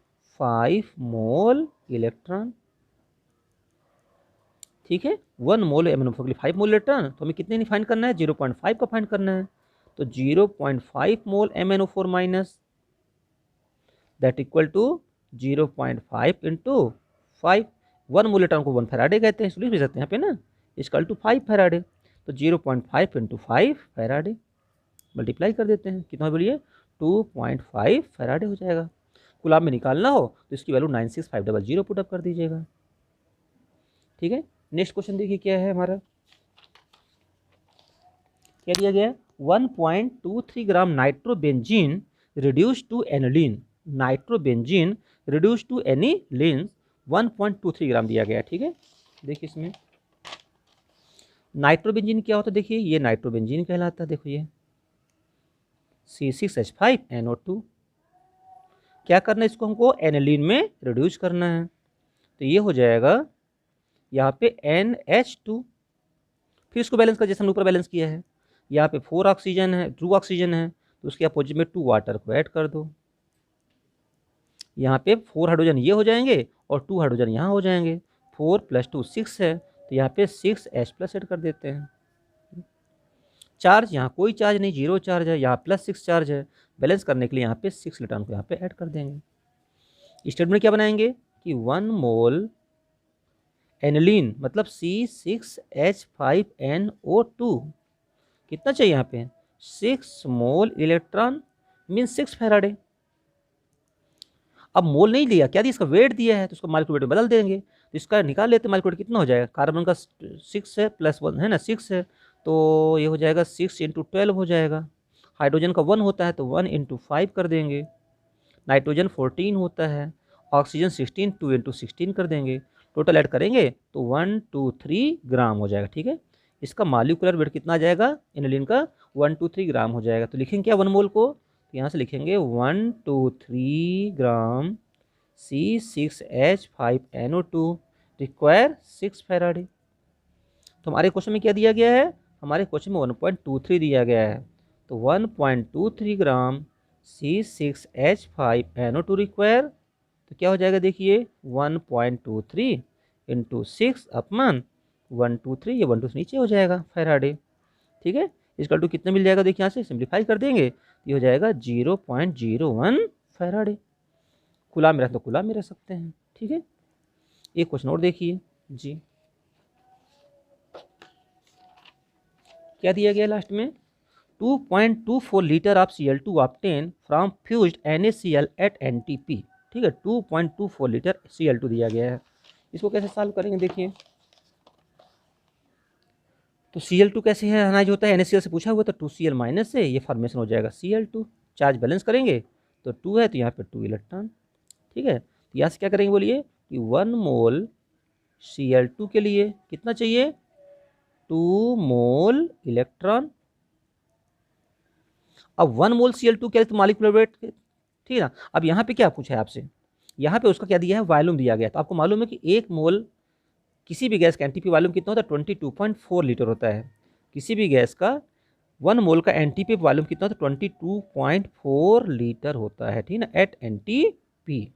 5 मोल इलेक्ट्रॉन। ठीक है, 1 मोल MnO4 के लिए 5 मोल इलेक्ट्रॉन, तो हमें कितने फाइंड करना है, 0.5 का फाइंड करना है। तो 0.5 mole MnO4 minus that equal to 0.5 into 5। 1 mole electron को 1 फैराडे कहते हैं, इसलिए लिख सकते हैं यहाँ पे ना, इक्वल टू 5 फैराडे। तो 0.5 इंटू 5 फैराडे, मल्टीप्लाई कर देते हैं, कितना बोलिए 2.5 फैराडे हो जाएगा। कुलाब में निकालना हो तो इसकी वैल्यू 96500 पुटअप कर दीजिएगा। ठीक है, नेक्स्ट क्वेश्चन देखिए क्या है हमारा, क्या दिया गया है, 1.23 gram nitrobenzene reduce to aniline, nitrobenzene reduce to aniline 1.23 gram दिया गया है। ठीक है, देखिए इसमें नाइट्रोबेंजीन क्या होता है, देखिए ये नाइट्रोबेंजीन कहलाता है, देखो ये C6H5NO2। क्या करना है, इसको हमको एनिलीन में रिड्यूस करना है, तो ये हो जाएगा यहाँ पे NH2। फिर इसको बैलेंस कर, जैसे हमने ऊपर बैलेंस किया है, यहाँ पे 4 ऑक्सीजन है, 2 ऑक्सीजन है, तो उसके अपोजिट में 2 वाटर को ऐड कर दो। यहाँ पे 4 हाइड्रोजन ये हो जाएंगे और 2 हाइड्रोजन यहाँ हो जाएंगे, 4 + 2 6 है, तो यहाँ पे 6H प्लस ऐड कर देते हैं। चार्ज यहाँ कोई चार्ज नहीं, 0 चार्ज है, यहाँ +6 चार्ज है, बैलेंस करने के लिए यहाँ पे 6 इलेक्ट्रॉन को यहाँ पे ऐड कर देंगे। स्टेटमेंट क्या बनाएंगे कि 1 मोल एनिलीन मतलब C6H5NO2 कितना चाहिए यहाँ पे, 6 मोल इलेक्ट्रॉन मीन 6 फैराडे। अब मोल नहीं दिया, क्या दिया, इसका वेट दिया है, तो उसको मालिक्यूल वेट में बदल देंगे, तो इसका निकाल लेते हैं मालिक्यूल वेट कितना हो जाएगा, कार्बन का 6 है +1 है ना, 6 है, तो ये हो जाएगा 6 × 12 हो जाएगा। हाइड्रोजन का 1 होता है तो 1 × 5 कर देंगे। नाइट्रोजन 14 होता है, ऑक्सीजन 16, 2 × 16 कर देंगे, टोटल ऐड करेंगे तो 123 ग्राम हो जाएगा। ठीक है, इसका मॉलिक्यूलर वेट कितना आ जाएगा, एनिलीन का 123 ग्राम हो जाएगा। तो लिखेंगे क्या 1 मोल को, तो यहाँ से लिखेंगे 123 ग्राम C6H5NO2 रिक्वायर 6 फैराडे। तो हमारे क्वेश्चन में क्या दिया गया है, हमारे क्वेश्चन में 1.23 दिया गया है, तो 1.23 ग्राम C6H5NO2 रिक्वायर, तो क्या हो जाएगा, देखिए 1.23 × 6 अपॉन 123, ये 123 नीचे हो जाएगा फैराडे। ठीक है, इसका टू कितना मिल जाएगा, देखिए यहाँ से सिंप्लीफाई कर देंगे, ये हो जाएगा 0.01 फैराडे। कुलाम में रख तो कुलाम में रख सकते हैं। ठीक है, एक क्वेश्चन और देखिए जी, क्या दिया गया लास्ट में, 2.24 litre of Cl2 obtain from fused NaCl at NTP। ठीक है, 2.24 लीटर Cl2 दिया गया है, इसको कैसे सॉल्व करेंगे, देखिए तो Cl2 कैसे है अनाइज होता है, NaCl से पूछा हुआ, तो 2Cl माइनस से ये फॉर्मेशन हो जाएगा Cl2। चार्ज बैलेंस करेंगे तो 2 है, तो यहाँ पे 2 इलेक्ट्रॉन। ठीक है, तो यहाँ से क्या करेंगे बोलिए कि 1 मोल Cl2 के लिए कितना चाहिए, 2 मोल इलेक्ट्रॉन। अब 1 मोल Cl2 क्या है, तो मॉलिक्यूलर वेट। ठीक है ना, अब यहाँ पे क्या पूछा है आपसे, यहाँ पे उसका क्या दिया है, वॉल्यूम दिया गया। तो आपको मालूम है कि 1 मोल किसी भी गैस का एनटीपी वॉल्यूम कितना होता है, 22.4 लीटर होता है, किसी भी गैस का 1 मोल का NTP वॉल्यूम कितना होता है? 22.4 लीटर होता है, ठीक है ना, एट NTP।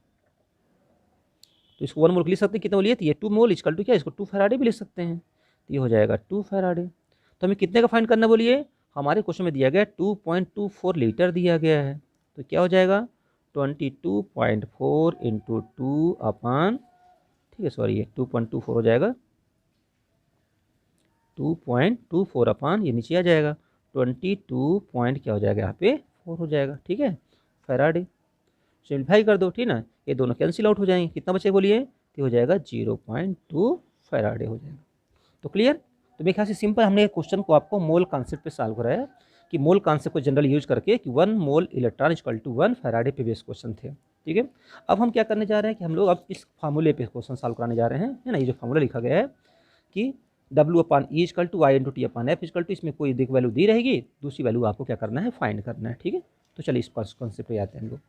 तो इसको 1 मोल लिख सकते हैं, कितना मोल ये? 2 मोल इक्वल टू क्या, इसको 2 फैराडे भी लिख सकते हैं। तो ये हो जाएगा 2 फैराडे। तो हमें कितने का फाइंड करना बोलिए? हमारे क्वेश्चन में दिया गया 2.24 लीटर दिया गया है। तो क्या हो जाएगा? 22.4 इंटू 2 अपान, ठीक है सॉरी, ये 2.24 हो जाएगा, 2.24 अपान, ये नीचे आ जाएगा 22 पॉइंट क्या हो जाएगा यहाँ पे 4 हो जाएगा, ठीक है, फैराडे। सिंप्लीफाई कर दो, ठीक ना, ये दोनों कैंसिल आउट हो जाएंगे, कितना बचे बोलिए? तो हो जाएगा 0.2 फैराडे हो जाएगा। तो क्लियर? तो मेरे ख्याल से सिंपल हमने क्वेश्चन को आपको मोल कॉन्सेप्ट पे सॉल्व कराया कि मोल कॉन्सेप्ट को जनरल यूज करके कि 1 mole electron equal to 1 Faraday पे बेस्ड क्वेश्चन थे, ठीक है। अब हम क्या करने जा रहे हैं कि हम लोग अब इस फार्मूले पे क्वेश्चन सॉल्व कराने जा रहे हैं, है ना। ये जो फार्मूला लिखा गया है कि W/E equal to I into T/F equal to, इसमें कोई एक वैल्यू दी रहेगी, दूसरी वैल्यू आपको क्या करना है, फाइंड करना है, ठीक है। तो चलिए इस कॉन्सेप्ट पे आते हैं हम लोग।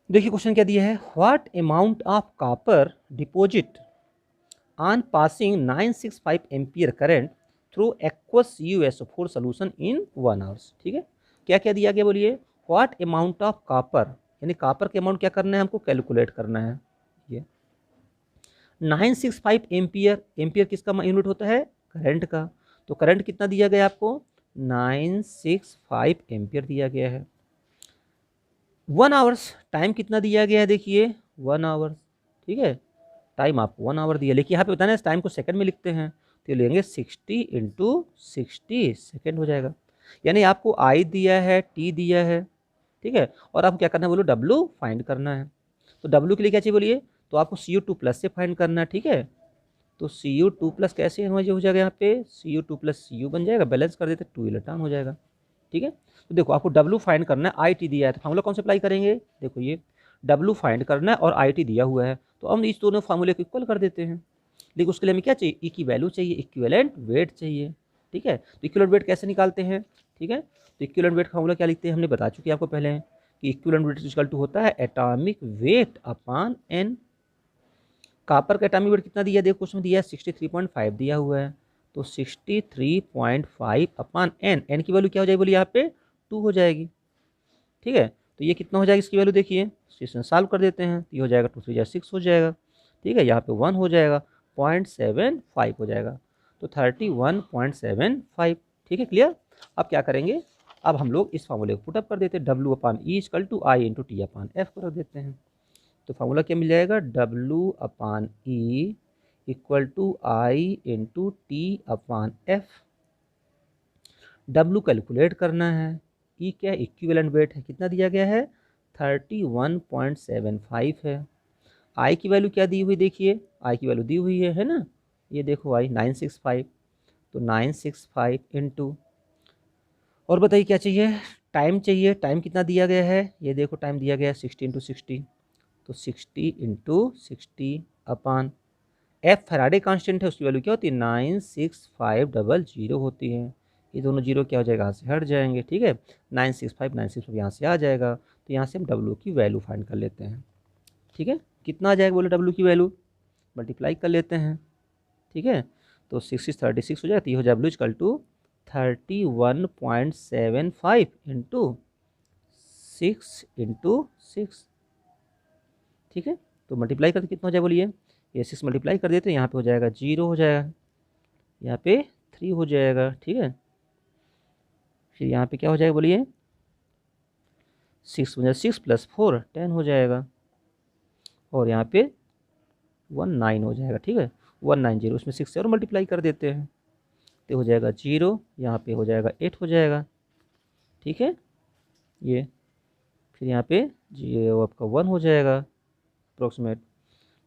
देखिए क्वेश्चन क्या दिया है, what amount of copper deposit on passing 965 ampere current through aqueous USO4 solution in 1 hours, ठीक है। क्या क्या दिया गया बोलिए? व्हाट अमाउंट ऑफ कॉपर, यानी कॉपर के अमाउंट क्या करना है, हमको कैलकुलेट करना है। ये 965 एम्पियर, एम्पियर किसका यूनिट होता है? करंट का। तो करंट कितना दिया गया आपको? 965 एम्पियर दिया गया है। 1 आवर्स, टाइम कितना दिया गया है? देखिए 1 आवर्स, ठीक है, टाइम आपको 1 आवर दिया, लेकिन यहाँ पे बताना है टाइम को सेकंड में लिखते हैं, तो लेंगे 60 इंटू 60 सेकेंड हो जाएगा। यानी आपको I दिया है, T दिया है, ठीक है, और आपको क्या करना है बोलो? W फाइंड करना है। तो W के लिए क्या चाहिए बोलिए? तो आपको Cu2 प्लस से फाइंड करना है, ठीक है। तो Cu2 प्लस कैसे हो जाएगा? यहाँ पे Cu2 प्लस Cu बन जाएगा, बैलेंस कर देते 2 इलेक्ट्रॉन हो जाएगा, ठीक है। तो देखो आपको W फाइंड करना है, IT दिया है, तो फार्मूला कौन से अप्लाई करेंगे? देखो ये W फाइंड करना है और IT दिया हुआ है, तो हम इस दोनों फार्मूले को इक्वल कर देते हैं। लेकिन उसके लिए हमें क्या चाहिए? E की वैल्यू चाहिए, इक्विवेलेंट वेट चाहिए, ठीक है। तो इक्विवेलेंट वेट कैसे निकालते हैं, ठीक है। तो इक्विवेलेंट वेट का फार्मूला क्या लिखते हैं, हमने बता चुके हैं आपको पहले कि इक्विवेलेंट वेट इक्वल टू होता है atomic weight upon N। Copper का एटॉमिक वेट कितना दिया? देखो क्वेश्चन में दिया है 63.5 दिया हुआ है, तो 63.5 अपॉन N, N की वैल्यू क्या हो जाएगी बोलिए? यहाँ पे 2 हो जाएगी, ठीक है। तो ये कितना हो जाएगा इसकी वैल्यू? देखिए इसे सॉल्व कर देते हैं, तो ये हो जाएगा 2 3 6 हो जाएगा, ठीक है। यहाँ पे 1 हो जाएगा, 0.75 हो जाएगा, तो 31.75, ठीक है, क्लियर। अब क्या करेंगे? अब हम लोग इस फार्मूले को पुटअप कर देते हैं, W/E equal to I into T/F को रख देते हैं। तो फार्मूला क्या मिल जाएगा? W/E equal to I into T/F। W calculate करना है, E क्या है? इक्विवेलेंट वेट है, कितना दिया गया है? 31.75 है। I की वैल्यू क्या दी हुई? देखिए I की वैल्यू दी हुई है ना, ये देखो I 965, तो 965 इंटू, और बताइए क्या चाहिए? टाइम चाहिए। टाइम कितना दिया गया है? ये देखो टाइम दिया गया है 60 इंटू 60, तो 60 इंटू 60 अपान F फैराडे कांस्टेंट है, उसकी वैल्यू क्या होती है? 96500 होती है। ये दोनों जीरो क्या हो जाएगा? यहाँ से हट जाएंगे, ठीक है। 965 यहाँ से आ जाएगा, तो यहाँ से हम W की वैल्यू फाइंड कर लेते हैं, ठीक है। कितना आ जाएगा बोले W की वैल्यू? मल्टीप्लाई कर लेते हैं, ठीक है। तो 6 36 हो जाएगा, तो ये हो जाए W equal to 31.75 into 6 into 6, ठीक है। तो मल्टीप्लाई करके कितना हो जाएगा बोलिए? ये 6 मल्टीप्लाई कर देते हैं, यहाँ पे हो जाएगा 0 हो जाएगा, यहाँ पे 3 हो जाएगा, ठीक है। फिर यहाँ पे क्या हो जाएगा बोलिए? 6 बन 6 प्लस 4 10 हो जाएगा, और यहाँ पे 19 हो जाएगा, ठीक है, 190, उसमें 6 से और मल्टीप्लाई कर देते हैं, तो हो जाएगा 0, यहाँ पे हो जाएगा 8 हो जाएगा, ठीक है। ये फिर यहाँ पे ये आपका 1 हो जाएगा अप्रोक्सीमेट,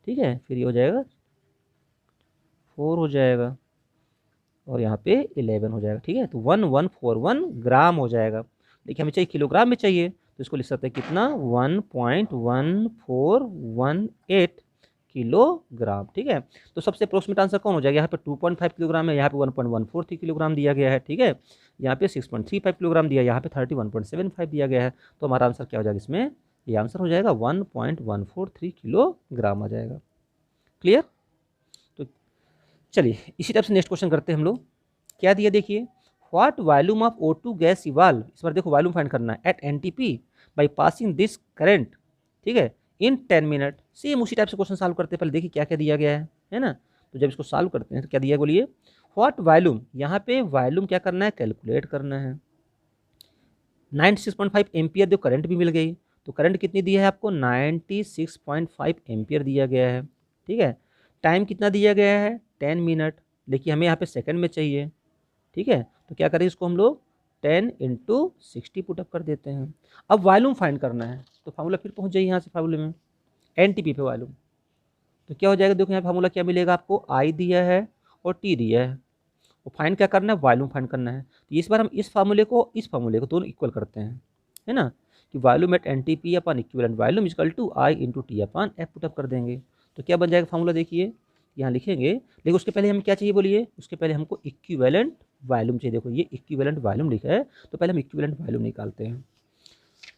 ठीक है। फिर ये हो जाएगा 4 हो जाएगा, और यहाँ पे 11 हो जाएगा, ठीक है। तो 1141 ग्राम हो जाएगा। देखिए हमें चाहिए किलोग्राम में चाहिए, तो इसको लिख सकते हैं कितना? 1.1418 किलोग्राम, ठीक है। तो सबसे अप्रोक्सीमेट आंसर कौन हो जाएगा? यहाँ पे 2.5 किलोग्राम है, यहाँ पे 1.143 किलोग्राम दिया गया है, ठीक है। यहाँ पे 6.35 किलोग्राम दिया है, यहाँ पे 31.75 दिया गया है, तो हमारा आंसर क्या हो जाएगा इसमें? ये आंसर हो जाएगा 1.143 किलोग्राम आ जाएगा, क्लियर। तो चलिए इसी टाइप से नेक्स्ट क्वेश्चन करते हैं हम लोग। क्या दिया देखिए, what volume of O2 gas evolve, इस बार देखो वॉल्यूम फाइंड करना है, at NTP by passing this current, ठीक है, इन 10 मिनट। सेम उसी टाइप से क्वेश्चन सॉल्व करते हैं। पहले देखिए क्या क्या दिया गया है ना। तो जब इसको सॉल्व करते हैं तो क्या दिया बोलिए, व्हाट वॉल्यूम, यहाँ पे वॉल्यूम क्या करना है, कैलकुलेट करना है। 96.5 एम्पियर जो करंट भी मिल गई, तो करंट कितनी दी है आपको, 96.5 एम्पियर दिया गया है, ठीक है। टाइम कितना दिया गया है, 10 मिनट, लेकिन हमें यहाँ पे सेकंड में चाहिए, ठीक है। तो क्या करें, इसको हम लोग 10 × 60 पुटअप कर देते हैं। अब वॉल्यूम फाइंड करना है, तो फार्मूला फिर पहुँच जाइए यहाँ से फार्मूले में, NTP पे वॉल्यूम। तो क्या हो जाएगा, देखो यहाँ फार्मूला क्या मिलेगा आपको, I दिया है और T दिया है। वो फाइंड क्या करना है, वॉल्यूम फाइंड करना है। तो इस बार हम इस फार्मूले को दोनों इक्वल करते हैं, है ना, कि volume at NTP upon equivalent volume equal to I × T upon F put up कर देंगे। तो क्या बन जाएगा फार्मूला, देखिए यहाँ लिखेंगे, लेकिन उसके पहले हमें क्या चाहिए बोलिए, उसके पहले हमको इक्विवेलेंट वॉल्यूम चाहिए। देखो ये इक्विवेलेंट वॉल्यूम लिखा है, तो पहले हम इक्विवेलेंट वॉल्यूम निकालते हैं।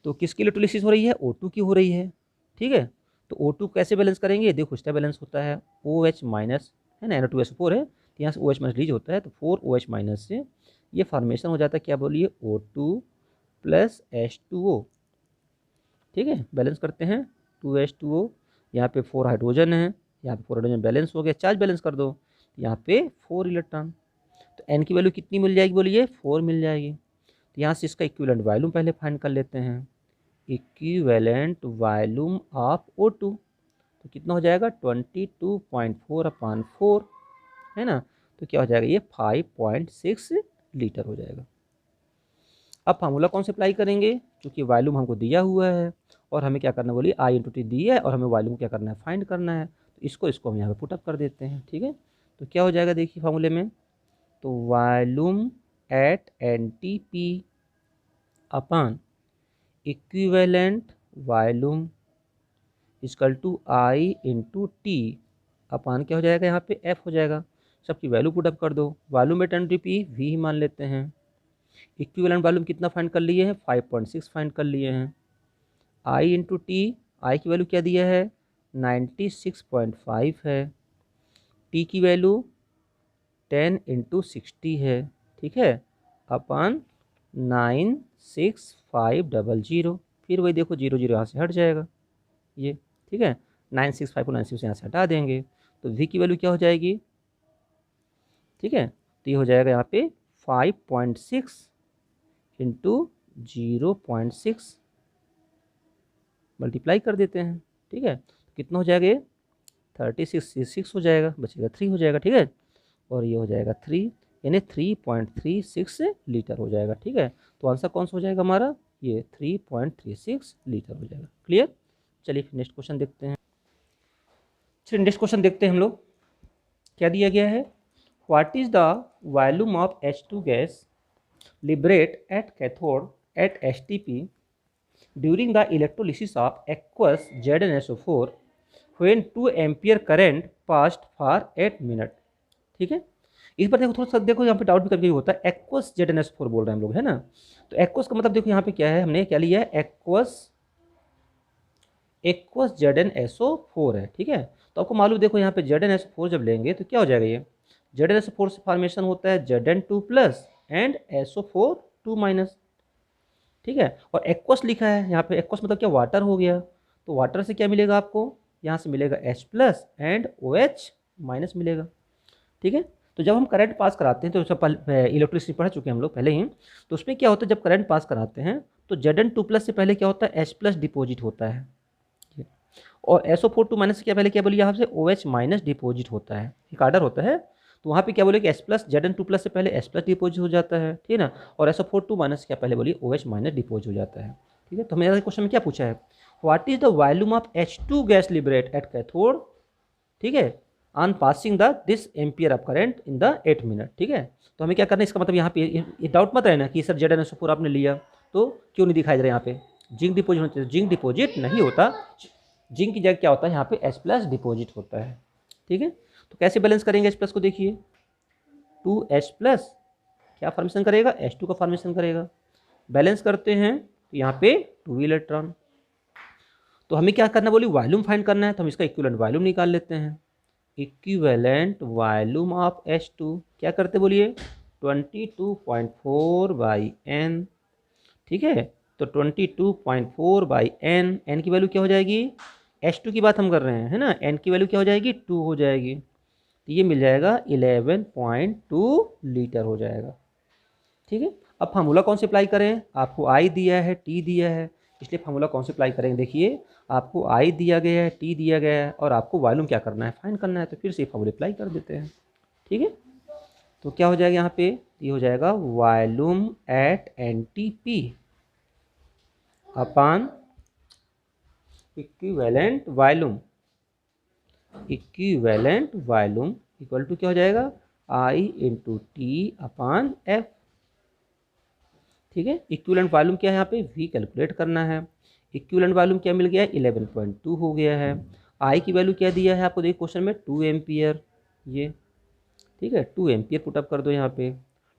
तो किसकी इलेक्ट्रोलिसिस हो रही है, O2 की हो रही है, ठीक है। तो O2 कैसे बैलेंस करेंगे, देखो इसका बैलेंस होता है OH माइनस, है ना, NO2SO4 है, तो यहाँ से OH माइनस रिलीज होता है, तो 4OH माइनस से ये फॉर्मेशन हो जाता है, क्या बोलिए, O2 + H2O, ठीक है। बैलेंस करते हैं 2H2O, यहाँ पे 4 हाइड्रोजन है, यहाँ पे 4 हाइड्रोजन बैलेंस हो गया, चार्ज बैलेंस कर दो, यहाँ पे 4 इलेक्ट्रॉन। तो N की वैल्यू कितनी मिल जाएगी बोलिए, 4 मिल जाएगी। तो यहाँ से इसका इक्विवेलेंट वॉल्यूम पहले फाइंड कर लेते हैं, इक्विवेलेंट वॉल्यूम ऑफ O2, तो कितना हो जाएगा 22.4/4, है ना। तो क्या हो जाएगा, ये 5.6 लीटर हो जाएगा। अब फार्मूला कौन से अप्लाई करेंगे, क्योंकि वॉल्यूम हमको दिया हुआ है और हमें क्या करना है बोलिए, I × T दी है और हमें वॉल्यूम क्या करना है, फाइंड करना है। तो इसको हम यहाँ पे पुटअप कर देते हैं, ठीक है। तो क्या हो जाएगा देखिए फार्मूले में, तो volume at NTP upon equivalent volume equal to I × T upon क्या हो जाएगा, यहाँ पे F हो जाएगा। सबकी वैल्यू पुटअप कर दो, वॉल्यूम एट NTP V ही मान लेते हैं। इक्विवेलेंट वॉल्यूम कितना फाइंड कर लिए हैं, 5.6 फाइंड कर लिए हैं। I × T, I की वैल्यू क्या दिया है, 96.5 है, T की वैल्यू 10 × 60 है, ठीक है, अपन 96500, फिर वही देखो 0 0 यहाँ से हट जाएगा ये, ठीक है, 965 को 965 यहाँ से हटा देंगे, तो V की वैल्यू क्या हो जाएगी, ठीक है। तो ये हो जाएगा यहाँ पे 5.6 × 0.6 मल्टीप्लाई कर देते हैं, ठीक है। तो कितना हो जाएगा, ये 36 हो जाएगा, बचेगा 3 हो जाएगा, ठीक है। और ये हो जाएगा 3, यानी 3.36 लीटर हो जाएगा, ठीक है। तो आंसर कौन सा हो जाएगा हमारा, ये 3.36 लीटर हो जाएगा। क्लियर। चलिए फिर नेक्स्ट क्वेश्चन देखते हैं। चलिए नेक्स्ट क्वेश्चन देखते हैं हम लोग, क्या दिया गया है, what is the volume of H2 gas liberate at cathode at HTP during the electrolysis of aqueous ZnSO4 when 2 ampere current passed for 8 minute, ठीक है। इस पर देखो थोड़ा सा, देखो यहाँ पे डाउट भी कभी होता है, एक्वस ZnSO4 बोल रहे हैं हम लोग, है ना। तो एक्वस का मतलब देखो यहाँ पे क्या है, हमने क्या लिया है, एक्वस ZnSO4 है, ठीक है। तो आपको मालूम, देखो यहाँ पे ZnSO4 जब लेंगे तो क्या हो जाएगा, ये ZnSO4 से फॉर्मेशन होता है Zn2+ एंड SO4 2-, ठीक है। और एक्वस लिखा है यहाँ पे, एक्वस मतलब क्या, वाटर हो गया। तो वाटर से क्या मिलेगा आपको, यहाँ से मिलेगा H+ एंड OH- मिलेगा, ठीक है। तो जब हम करंट पास कराते हैं, तो सब इलेक्ट्रिसिटी पढ़ चुके हैं हम लोग पहले ही, तो उसमें क्या होता है, जब करंट पास कराते हैं तो Zn2+ से पहले क्या होता है, H+ डिपॉजिट होता है, और SO4 2- से क्या पहले क्या बोलिए, यहाँ से OH- डिपॉजिट होता है, एक आर्डर होता है। तो वहाँ पे क्या बोले कि H+ Zn2+ से पहले H+ डिपॉजिट हो जाता है, ठीक है ना। और SO4 2- से क्या पहले बोलिए OH- डिपॉजिट हो जाता है, ठीक है। तो मेरा क्वेश्चन में क्या पूछा है, what is the volume of H2 gas liberate at cathode, ठीक है, on passing the this ampere of current in the 8 minute, ठीक है। तो हमें क्या करना है, इसका मतलब यहाँ पे ये डाउट मत रहना कि सर ZnSO4 आपने लिया तो क्यों नहीं दिखाई दे रहा, यहाँ पे जिंक डिपॉजिट होना चाहिए, जिंक डिपॉजिट नहीं होता, जिंक की जगह क्या होता है, यहाँ पे H+ डिपॉजिट होता है, ठीक है। तो कैसे बैलेंस करेंगे H+ को, देखिए 2H+ क्या फॉर्मेशन करेगा, H2 का फॉर्मेशन करेगा, बैलेंस करते हैं तो यहाँ पे 2 इलेक्ट्रॉन। तो हमें क्या करना बोली, वॉल्यूम फाइंड करना है, तो हम इसका इक्विवेलेंट वॉल्यूम निकाल लेते हैं। इक्विवेलेंट वॉल्यूम ऑफ H2 क्या करते बोलिए 22.4 बाई एन, ठीक है। तो 22.4 बाई एन, एन की वैल्यू क्या हो जाएगी, H2 की बात हम कर रहे हैं है ना, एन की वैल्यू क्या हो जाएगी 2 हो जाएगी, तो ये मिल जाएगा 11.2 लीटर हो जाएगा, ठीक है। अब फार्मूला कौन से अप्लाई करें, आपको आई दिया है टी दिया है, इसलिए फार्मूला कौन से अप्लाई करेंगे, देखिए आपको आई दिया गया है टी दिया गया है और आपको वॉल्यूम क्या करना है फाइंड करना है, तो फिर से फार्मूला अप्लाई कर देते हैं, ठीक है। तो क्या हो जाएगा यहाँ पे, ये हो जाएगा volume at NTP upon equivalent volume, equivalent volume equal to क्या हो जाएगा I into T upon F, ठीक है। इक्विवेलेंट वॉल्यूम क्या है यहाँ पे वी कैलकुलेट करना है, इक्विवेलेंट वॉल्यूम क्या मिल गया है 11.2 हो गया है, आई की वैल्यू क्या दिया है आपको देखिए क्वेश्चन में 2 एम्पियर, ये ठीक है 2 एम्पियर पुटअप कर दो यहाँ पे।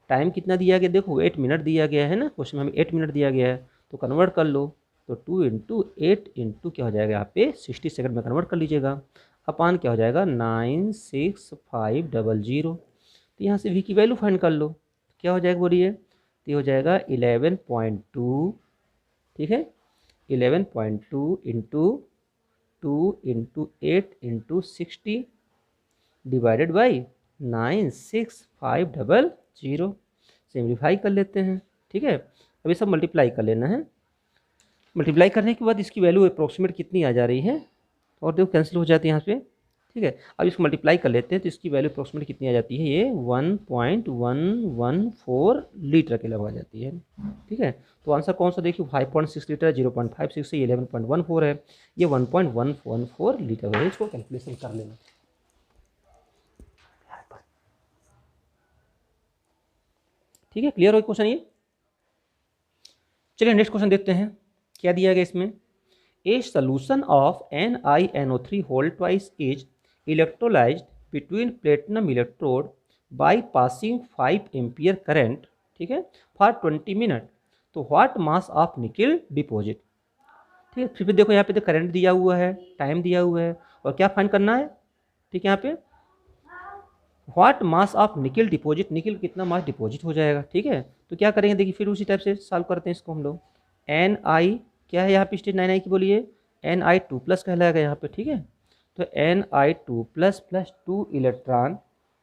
टाइम कितना दिया गया देखो 8 मिनट दिया गया है ना, क्वेश्चन में हमें 8 मिनट दिया गया है, तो कन्वर्ट कर लो, तो 2 इंटू 8 इंटू क्या हो जाएगा यहाँ पे 60 सेकंड में कन्वर्ट कर लीजिएगा, अपान क्या हो जाएगा 96500, तो यहाँ से वी की वैल्यू फाइंड कर लो, क्या हो जाएगा बोलिए, तो ये हो जाएगा 11.2, ठीक है 11.2 into 2 into 8 into 60 divided by 96500, simplify कर लेते हैं, ठीक है। अभी सब मल्टीप्लाई कर लेना है, मल्टीप्लाई करने के बाद इसकी वैल्यू अप्रोक्सीमेट कितनी आ जा रही है, और देखो कैंसिल हो जाती है यहाँ पे, ठीक है। अब इसको मल्टीप्लाई कर लेते हैं तो इसकी वैल्यू अप्रोक्सीमेट कितनी आ जाती है, ये 1.114 लीटर के लगभग आ जाती है, ठीक है। तो आंसर कौन सा देखिए 5.6 लीटर, 0.56 से 11.14 है, ये 1.114 लीटर है, इसको कैलकुलेशन कर लेना, ठीक है। क्लियर हो क्वेश्चन ये, चलिए नेक्स्ट क्वेश्चन देखते हैं क्या दिया गया इसमें, a solution of NiNO3 whole twice is electrolysed between platinum electrode by passing 5 ampere current, ठीक है, फॉर 20 मिनट, तो what mass of nickel deposit, ठीक है। फिर भी देखो यहाँ पे तो करंट दिया हुआ है, टाइम दिया हुआ है, और क्या फाइंड करना है, ठीक है, यहाँ पे what mass of nickel deposit, nickel कितना मास डिपॉजिट हो जाएगा, ठीक है। तो क्या करेंगे देखिए फिर उसी टाइप से सॉल्व करते हैं इसको हम लोग, एन आई क्या है यहाँ पे स्टेज 9 आई की बोलिए Ni2+ कहलाएगा यहाँ पे, ठीक है। तो Ni2+ प्लस 2 इलेक्ट्रॉन,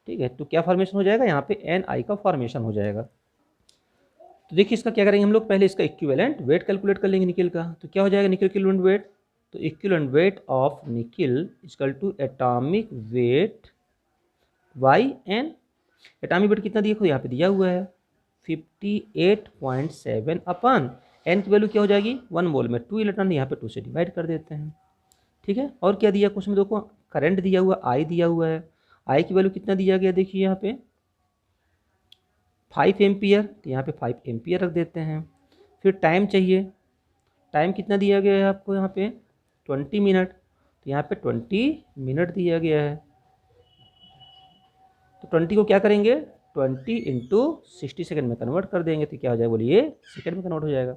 ठीक है, तो क्या फॉर्मेशन हो जाएगा यहाँ पे Ni का फॉर्मेशन हो जाएगा। तो देखिए इसका क्या करेंगे हम लोग, पहले इसका इक्विवेलेंट वेट कैलकुलेट कर लेंगे निकिल का, तो क्या हो जाएगा निकिल इक्विवेलेंट वेट, तो equivalent weight of nickel equal to atomic weight by N, atomic weight कितना देखो यहाँ पे दिया हुआ है 58.7 अपान एन की वैल्यू क्या हो जाएगी 1 मोल में 2 इलेक्ट्रॉन, यहाँ पे 2 से डिवाइड कर देते हैं, ठीक है। और क्या दिया क्वेश्चन में देखो करंट दिया हुआ आई दिया हुआ है, आई की वैल्यू कितना दिया गया देखिए यहाँ पे 5 एम्पियर, तो यहाँ पे 5 एम्पियर रख देते हैं। फिर टाइम चाहिए, टाइम कितना दिया गया है आपको यहाँ पे 20 मिनट, तो यहाँ पे 20 मिनट दिया गया है, तो 20 को क्या करेंगे 20 इंटू 60 सेकेंड में कन्वर्ट कर देंगे, तो क्या हो जाएगा बोलिए सेकेंड में कन्वर्ट हो जाएगा।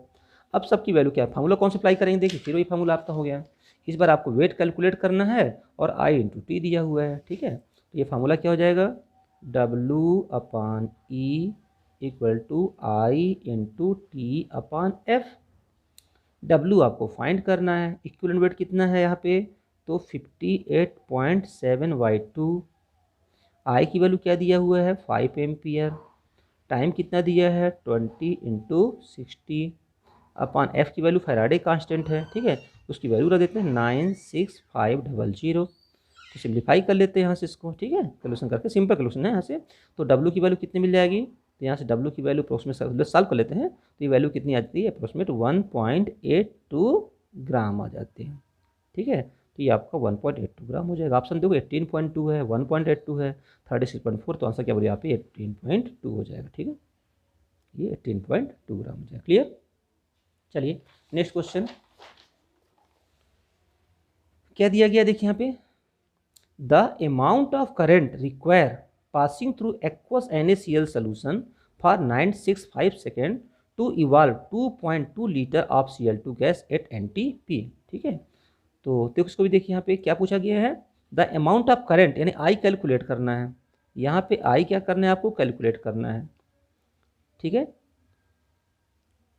अब सबकी वैल्यू क्या है, फार्मूला कौन से अप्लाई करेंगे देखिए फिर वही फार्मूला आपका हो गया, इस बार आपको वेट कैलकुलेट करना है और आई इंटू टी दिया हुआ है, ठीक है। तो ये फार्मूला क्या हो जाएगा W upon E equal to I into T upon F, W आपको फाइंड करना है, इक्विवेलेंट वेट कितना है यहाँ पे तो 58.7/2, आई की वैल्यू क्या दिया हुआ है 5 एम्पियर, टाइम कितना दिया है 20 इंटू 60 अपान एफ की वैल्यू फैराडे कांस्टेंट है, ठीक है, उसकी वैल्यू रख देते हैं 96500, तो सिम्प्लीफाई कर लेते हैं यहाँ से इसको, ठीक है, कैलकुलेशन करके सिंपल कैलकुलेशन है यहाँ से। तो डब्ल्यू की वैल्यू कितनी मिल जाएगी, तो यहाँ से डब्ल्यू की वैल्यू अप्रोक्सीमेट सॉल्व कर लेते हैं, तो ये वैल्यू कितनी आती है अप्रोक्सीमेट 1.82 ग्राम आ जाती है, ठीक है। तो ये आपका 1.82 ग्राम हो जाएगा, ऑप्शन देखो 18.2 है 1.82 है 36.4, तो आंसर क्या बोलिए यहाँ पे 18.2 हो जाएगा, ठीक है, ये 18.2 ग्राम हो जाएगा। क्लियर, चलिए नेक्स्ट क्वेश्चन क्या दिया गया देखिए यहाँ पे, the amount of current require passing through aqueous NaCl solution for 965 second to evolve 2.2 litre of Cl2 gas at NTP, ठीक है। तो देखो इसको भी देखिए यहाँ पे क्या पूछा गया है, द अमाउंट ऑफ करंट यानी आई कैलकुलेट करना है। यहाँ पे आई क्या करना है, आपको कैलकुलेट करना है, ठीक है।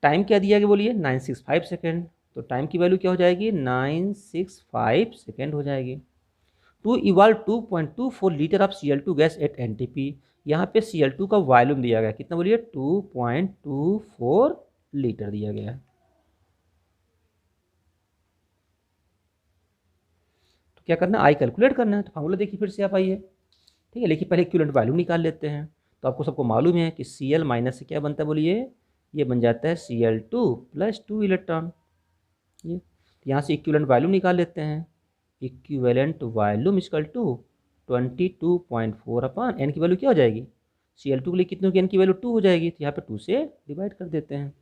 टाइम क्या दिया गया बोलिए, 965 सेकेंड। तो टाइम की वैल्यू क्या हो जाएगी, 965 सेकेंड हो जाएगी। To evolve 2.24 litre of Cl2 gas at NTP। यहाँ पे Cl2 का वॉल्यूम दिया गया कितना बोलिए, 2.24 लीटर दिया गया है। तो क्या करना है, आई कैलकुलेट करना है। तो फार्मूला देखिए फिर से आप आइए, ठीक है। लेकिन पहले इक्विवेलेंट वैल्यू निकाल लेते हैं। तो आपको सबको मालूम है कि Cl माइनस से क्या बनता है बोलिए, ये बन जाता है Cl2 प्लस 2 इलेक्ट्रॉन। ये तो यहाँ से इक्विवेलेंट वैल्यू निकाल लेते हैं। Equivalent volume equal to 22.4 upon N की वैल्यू क्या हो जाएगी, Cl2 के लिए कितने की एन की वैल्यू 2 हो जाएगी, तो यहाँ पे 2 से डिवाइड कर देते हैं,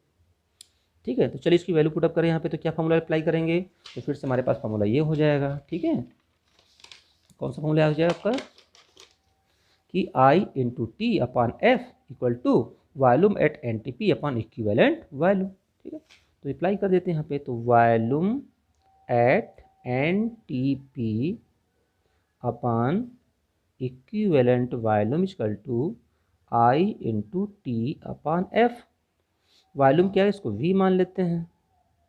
ठीक है। तो चलिए इसकी वैल्यू पुटअप करें यहाँ पे, तो क्या फॉर्मूला अप्लाई करेंगे, तो फिर से हमारे पास फॉर्मूला ये हो जाएगा, ठीक है। कौन सा फॉर्मूला आ जाएगा आपका, कि I into T upon F equal to volume at NTP upon equivalent volume, ठीक है। तो अप्लाई कर देते हैं यहाँ पे, तो volume at NTP upon equivalent volume equal to I into T upon F. Volume क्या है, इसको V मान लेते हैं,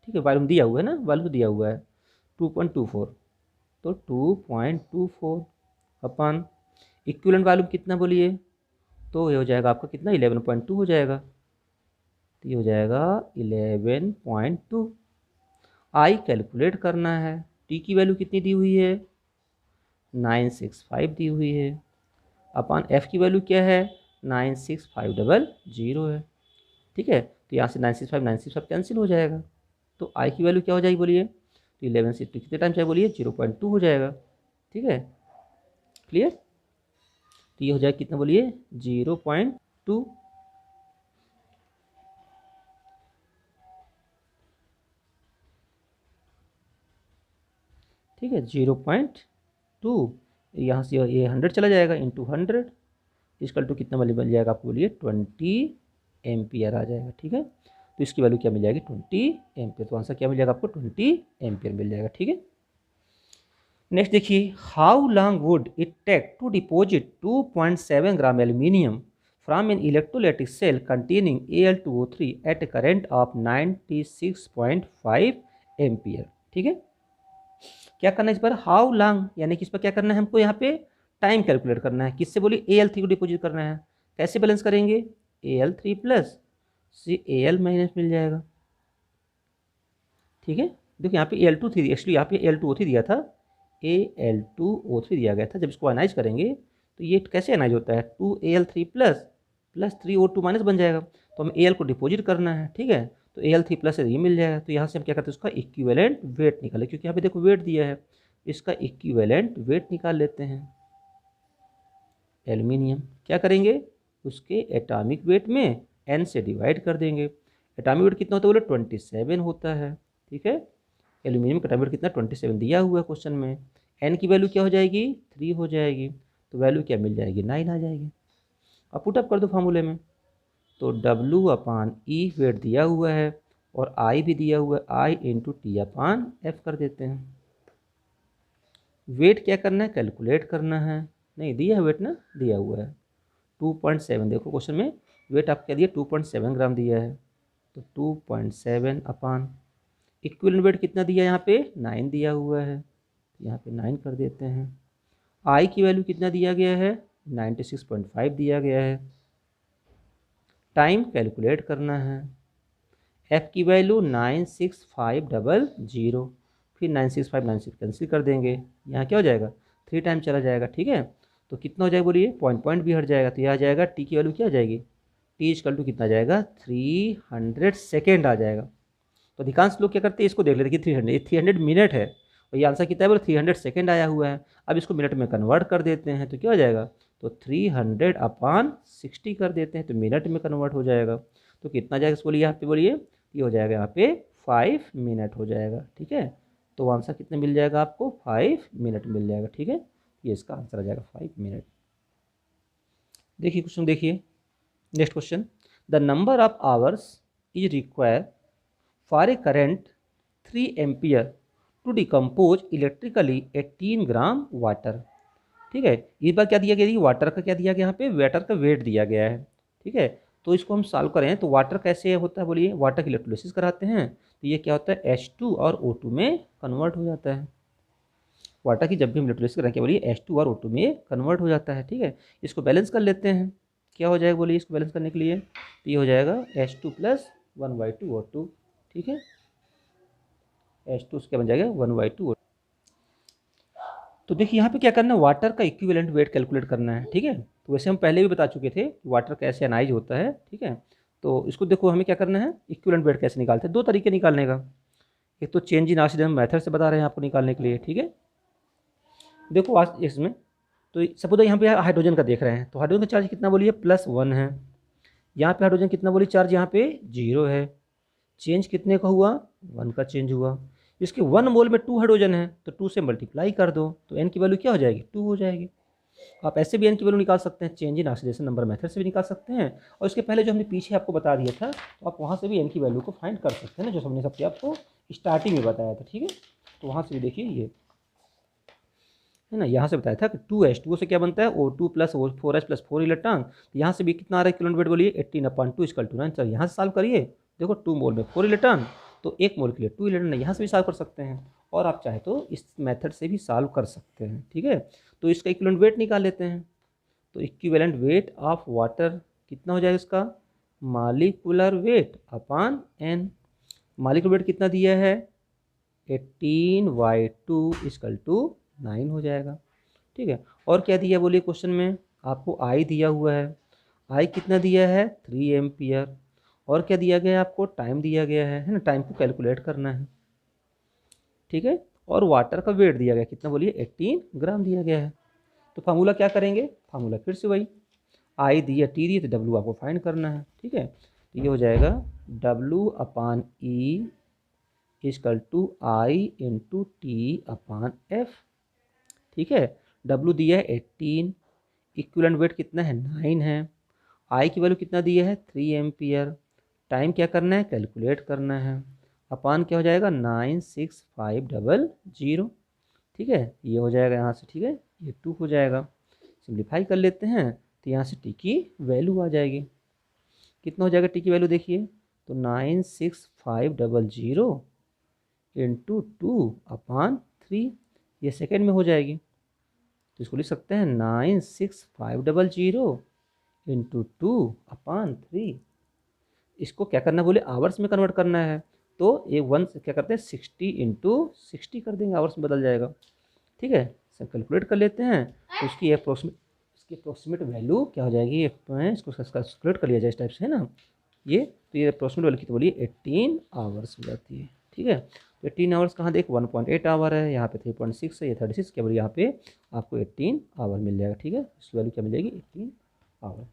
ठीक है। वॉल्यूम दिया हुआ है ना, वॉल्यूम दिया हुआ है 2.24, तो 2.24 अपॉन इक्विवेलेंट वॉल्यूम कितना बोलिए, तो ये हो जाएगा आपका कितना, 11.2 हो जाएगा। तो ये हो जाएगा 11.2। आई कैलकुलेट करना है, टी की वैल्यू कितनी दी हुई है, 965 दी हुई है, अपॉन एफ की वैल्यू क्या है, 96500 है, ठीक है। तो यहाँ से 965 कैंसिल हो जाएगा, तो आई की वैल्यू क्या हो जाएगी बोलिए, तो 11 से टू कितने टाइम चाहिए बोलिए, 0.2 हो जाएगा, ठीक है। क्लियर, तो ये हो जाएगा कितना बोलिए, 0.2, ठीक है। 0.2, यहाँ से ये 100 चला जाएगा, इंटू 100 इक्वल टू कितना वैल्यू मिल जाएगा आपको बोलिए, 20 एम्पियर आ जाएगा, ठीक है। तो इसकी वैल्यू क्या मिल जाएगी, 20 एम्पियर। तो आंसर क्या मिल जाएगा आपको, 20 एम्पियर मिल जाएगा, ठीक है। नेक्स्ट देखिए, how long would it take to deposit 2.7 gram aluminium from an electrolytic cell containing Al2O3 at a current of 96.5 ampere, ठीक है। क्या करना है इस पर, हाउ लॉन्ग यानी कि इस पर क्या करना है हमको, यहाँ पे टाइम कैलकुलेट करना है। किससे बोलिए, Al3 को डिपोजिट करना है। कैसे बैलेंस करेंगे, Al3 प्लस से Al माइनस मिल जाएगा, ठीक है। देखिए यहाँ पे Al2 एक्चुअली यहाँ पे Al2O3 दिया था, Al2O3 दिया गया था। जब इसको एनाइज करेंगे तो ये कैसे एनाइज होता है, 2Al3 प्लस 3O2 माइनस बन जाएगा। तो हमें Al को डिपोजिट करना है, ठीक है। तो Al3 प्लस ये मिल जाएगा। तो यहाँ से हम क्या करते हैं, उसका इक्विवेलेंट वेट निकालें, क्योंकि यहाँ पे देखो वेट दिया है, इसका इक्विवेलेंट वेट निकाल लेते हैं। एल्यूमिनियम क्या करेंगे, उसके एटॉमिक वेट में n से डिवाइड कर देंगे। एटॉमिक वेट कितना होता है बोले, 27 होता है, ठीक है। एल्यूमिनियम का एटॉमिक वेट कितना, 27 दिया हुआ है क्वेश्चन में। n की वैल्यू क्या हो जाएगी, 3 हो जाएगी। तो वैल्यू क्या मिल जाएगी, 9 आ जाएगी। अब पुटअप कर दो फार्मूले में, तो W अपान ई वेट दिया हुआ है और I भी दिया हुआ है, I into T upon F कर देते हैं। वेट क्या करना है, कैलकुलेट करना है। नहीं दिया है वेट ना, दिया हुआ है 2.7, देखो क्वेश्चन में वेट आप क्या दिया, 2.7 ग्राम दिया है। तो 2.7 अपान इक्विवेलेंट वेट कितना दिया है, यहाँ पे 9 दिया हुआ है, तो यहाँ पे 9 कर देते हैं। आई की वैल्यू कितना दिया गया है, 96.5 दिया गया है। टाइम कैलकुलेट करना है, एफ की वैल्यू 96500, फिर 965 कैंसिल कर देंगे, यहाँ क्या हो जाएगा, 3 टाइम चला जाएगा, ठीक है। तो कितना हो जाएगा बोलिए, पॉइंट भी हट जाएगा। तो यह आ जाएगा टी की वैल्यू क्या आ जाएगी, टी इक्वल टू कितना आ जाएगा, 300 सेकेंड आ जाएगा। तो अधिकांश लोग क्या करते हैं, इसको देख लेते हैं कि 300 मिनट है, और ये आंसर कितना है बोले, 300 सेकेंड आया हुआ है। अब इसको मिनट में कन्वर्ट कर देते हैं, तो क्या हो जाएगा, तो 300 अपान 60 कर देते हैं, तो मिनट में कन्वर्ट हो जाएगा। तो कितना जाएगा बोलिए, यहाँ पे बोलिए, ये हो जाएगा यहाँ पे 5 मिनट हो जाएगा, ठीक है। तो आंसर कितने मिल जाएगा आपको, 5 मिनट मिल जाएगा, ठीक है। ये इसका आंसर आ जाएगा 5 मिनट। देखिए क्वेश्चन देखिए, next question, the number of hours is require for a current 3 ampere to decompose electrically 18 gram water. ठीक है, इस बार क्या दिया गया, वाटर का क्या दिया गया, यहाँ पे वाटर का वेट दिया गया है। ठीक है, तो इसको हम सॉल्व करें तो वाटर कैसे होता है बोलिए, वाटर की इलेक्ट्रोलिसिस कराते हैं तो ये क्या होता है H2 और O2 में कन्वर्ट हो जाता है। वाटर की जब भी हम इलेक्ट्रोलिसिस करें क्या बोलिए H2 और O2 में कन्वर्ट हो जाता है। ठीक है, इसको बैलेंस कर लेते हैं, क्या हो जाएगा बोलिए इसको बैलेंस करने के लिए, तो ये हो जाएगा H2 प्लस 1/2 O2। ठीक है, H2 उसके बन जाएगा 1/2 O2। तो देखिए यहाँ पे क्या करना है, वाटर का इक्विवेलेंट वेट कैलकुलेट करना है। ठीक है, तो वैसे हम पहले भी बता चुके थे कि वाटर कैसे एनालाइज होता है। ठीक है, तो इसको देखो हमें क्या करना है, इक्विवेलेंट वेट कैसे निकालते हैं, दो तरीके निकालने का। एक तो चेंज इन ऑक्सीजन मेथड से बता रहे हैं आपको निकालने के लिए। ठीक है, देखो आज इसमें तो सपोज यहाँ पे हाइड्रोजन का देख रहे हैं, तो हाइड्रोजन का चार्ज कितना बोलिए +1 है। यहाँ पे हाइड्रोजन कितना बोलिए चार्ज यहाँ पे 0 है। चेंज कितने का हुआ, 1 का चेंज हुआ। इसके 1 मोल में 2 हाइड्रोजन है तो 2 से मल्टीप्लाई कर दो तो n की वैल्यू क्या हो जाएगी, 2 हो जाएगी। आप ऐसे भी n की वैल्यू निकाल सकते हैं, change in oxidation number method से भी निकाल सकते हैं, और इसके पहले जो हमने पीछे आपको बता दिया था तो आप वहाँ से भी n की वैल्यू को फाइंड कर सकते हैं ना, जो हमने सबसे आपको स्टार्टिंग में बताया था। ठीक है, तो वहाँ से भी देखिए ये है ना, यहाँ से बताया था कि 2H2O से क्या बनता है O2 + 4H + 4 इलेक्ट्रॉन। तो यहाँ से भी कितना आ रहा है इक्विवेलेंट वेट बोलिए 18/2 = 9। चलो यहाँ से सॉल्व करिए, देखो 2 मोल में 4 इलेक्ट्रॉन तो 1 मोल के लिए 2 इलेक्ट्रॉन, यहाँ से भी सॉल्व कर सकते हैं, और आप चाहे तो इस मेथड से भी सॉल्व कर सकते हैं। ठीक है, तो इसका इक्विवेलेंट वेट निकाल लेते हैं। तो इक्विवेलेंट वेट ऑफ वाटर कितना हो जाएगा इसका, molecular weight upon n। Molecular weight कितना दिया है 18/2 = 9 हो जाएगा। ठीक है, और क्या दिया बोलिए क्वेश्चन में, आपको आई दिया हुआ है, आई कितना दिया है 3 एम्पियर, और क्या दिया गया है आपको, टाइम दिया गया है ना, टाइम को कैलकुलेट करना है। ठीक है, और वाटर का वेट दिया गया कितना बोलिए 18 ग्राम दिया गया है। तो फार्मूला क्या करेंगे, फार्मूला फिर से वही, आई दिया टी दी तो डब्लू आपको फाइंड करना है। ठीक है, तो ये हो जाएगा W/E = I × T/F। ठीक है, W दिया है 18, इक्विवेलेंट वेट कितना है 9 है, आई की वैल्यू कितना दिया है 3 एम्पियर, टाइम क्या करना है कैलकुलेट करना है, अपान क्या हो जाएगा 96500। ठीक है, ये हो जाएगा यहाँ से। ठीक है, ये 2 हो जाएगा, सिंप्लीफाई कर लेते हैं तो यहाँ से टी की वैल्यू आ जाएगी, कितना हो जाएगा टी की वैल्यू देखिए, तो 96500 × 2/3, ये सेकेंड में हो जाएगी, तो इसको लिख सकते हैं 96500 × 2/3। इसको क्या करना बोले आवर्स में कन्वर्ट करना है, तो ये 1 क्या करते हैं 60 × 60 कर देंगे, आवर्स में बदल जाएगा। ठीक है, सब कैलकुलेट कर लेते हैं तो इसकी अप्रोक्सीमेट वैल्यू क्या हो जाएगी, इसको कैलकुलेट कर लिया जाए इस टाइप से है ना, ये तो ये अप्रोक्सीमेट वैल्यू कितनी बोलिए 18 आवर्स हो जाती है। ठीक है, तो 18 आवर्स कहाँ देख 1.8 आवर है, यहाँ पे 3.6 है, ये 36 क्या बोलिए यहाँ पे आपको 18 आवर मिल जाएगा। ठीक है, इसकी वैल्यू क्या मिल जाएगी 18 आवर।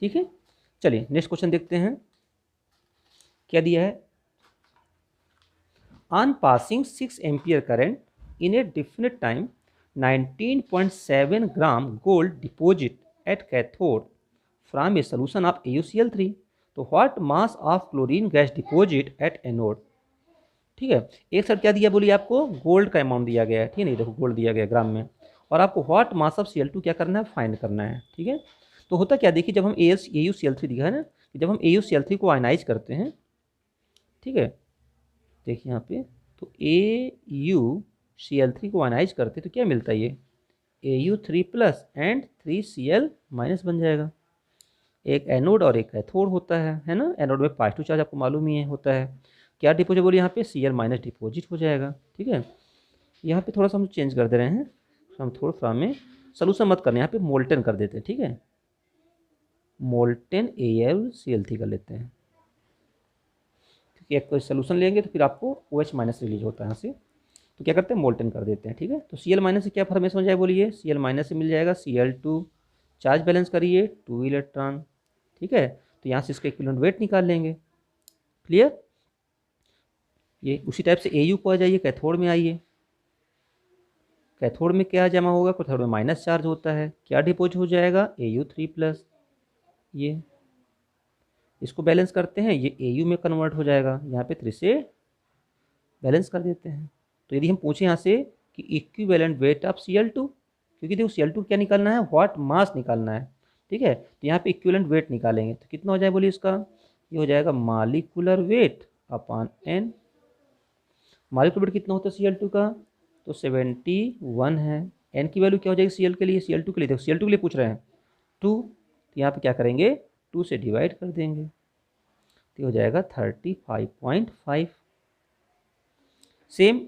ठीक है, चलिए नेक्स्ट क्वेश्चन देखते हैं क्या दिया है, on passing 6 ampere current in A definite time 19.7 gram gold deposit at cathode from A solution of AuCl3, तो what mass of chlorine gas deposit at anode. ठीक है, एक साइड क्या दिया बोलिए आपको गोल्ड का अमाउंट दिया गया है। ठीक है, नहीं देखो गोल्ड दिया गया ग्राम में, और आपको व्हाट मास ऑफ Cl2 क्या करना है फाइंड करना है। ठीक है, तो होता क्या देखिए, जब हम AuCl3 दिखा है ना, कि जब हम AuCl3 को आयनाइज करते हैं, ठीक है देखिए यहाँ पे, तो AuCl3 को आयनाइज करते हैं तो क्या मिलता है, ये Au3+ एंड 3Cl- बन जाएगा। एक एनोड और एक कैथोड होता है ना, एनोड में पॉजिटिव चार्ज आपको मालूम ही है होता है, क्या डिपोजिट बोलिए यहाँ पे Cl- डिपोजिट हो जाएगा। ठीक है, यहाँ पे थोड़ा सा हम चेंज कर दे रहे हैं, हम थोड़ा सा में सोल्यूशन मत करना, यहाँ पे मोल्टेन कर देते हैं। ठीक है, मोल्टेन AlCl3 कर लेते हैं, क्योंकि एक कोई सोल्यूशन लेंगे तो फिर आपको OH- रिलीज होता है यहाँ से, तो क्या करते हैं मोल्टेन कर देते हैं। ठीक है, तो Cl- से क्या फॉर्मेशन हो जाए बोलिए, Cl- से मिल जाएगा Cl2, चार्ज बैलेंस करिए 2 इलेक्ट्रॉन। ठीक है, तो यहाँ से इसका इक्विवेलेंट वेट निकाल लेंगे। क्लियर, ये उसी टाइप से Au को आ जाइए, कैथोड में आइए, कैथोड में क्या जमा होगा, कैथोड में माइनस चार्ज होता है, क्या डिपोजिट हो जाएगा Au3+, ये इसको बैलेंस करते हैं, ये Au में कन्वर्ट हो जाएगा, यहाँ पे 3 से बैलेंस कर देते हैं। तो यदि हम पूछें यहाँ से कि इक्विवेलेंट वेट ऑफ Cl2, क्योंकि देखो Cl2 क्या निकालना है, व्हाट मास निकालना है, ठीक है। तो यहाँ पे इक्विवेलेंट वेट निकालेंगे तो कितना हो जाए बोलिए इसका, ये हो जाएगा molecular weight upon n। Molecular weight कितना होता है Cl2 का, तो 71 है। n की वैल्यू क्या हो जाएगी Cl के लिए, Cl2 के लिए, देखो Cl2 के लिए पूछ रहे हैं 2, तो यहाँ पे क्या करेंगे 2 से डिवाइड कर देंगे, तो हो जाएगा 35.5। सेम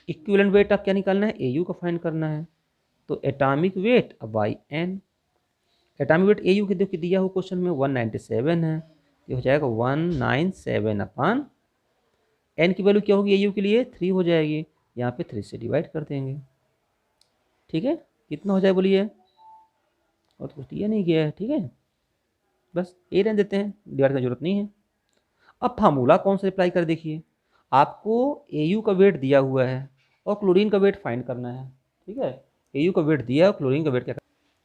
इक्विवेलेंट वेट आप क्या निकालना है, Au का फाइंड करना है, तो atomic weight by n। Atomic weight Au के देखो दिया हुआ क्वेश्चन में 197 है, ये हो जाएगा 197 अपॉन n की वैल्यू क्या होगी Au के लिए 3 हो जाएगी, यहाँ पे 3 से डिवाइड कर देंगे, ठीक है। कितना हो जाए बोलिए, और तो कुछ दिया नहीं गया है, ठीक है, बस ए रहने देते हैं, डिवाइड करने की जरूरत नहीं है। अब फार्मूला कौन सा अप्लाई कर देखिए, आपको Au का वेट दिया हुआ है और क्लोरीन का वेट फाइंड करना है, ठीक है। Au का वेट दिया और क्लोरीन का वेट क्या,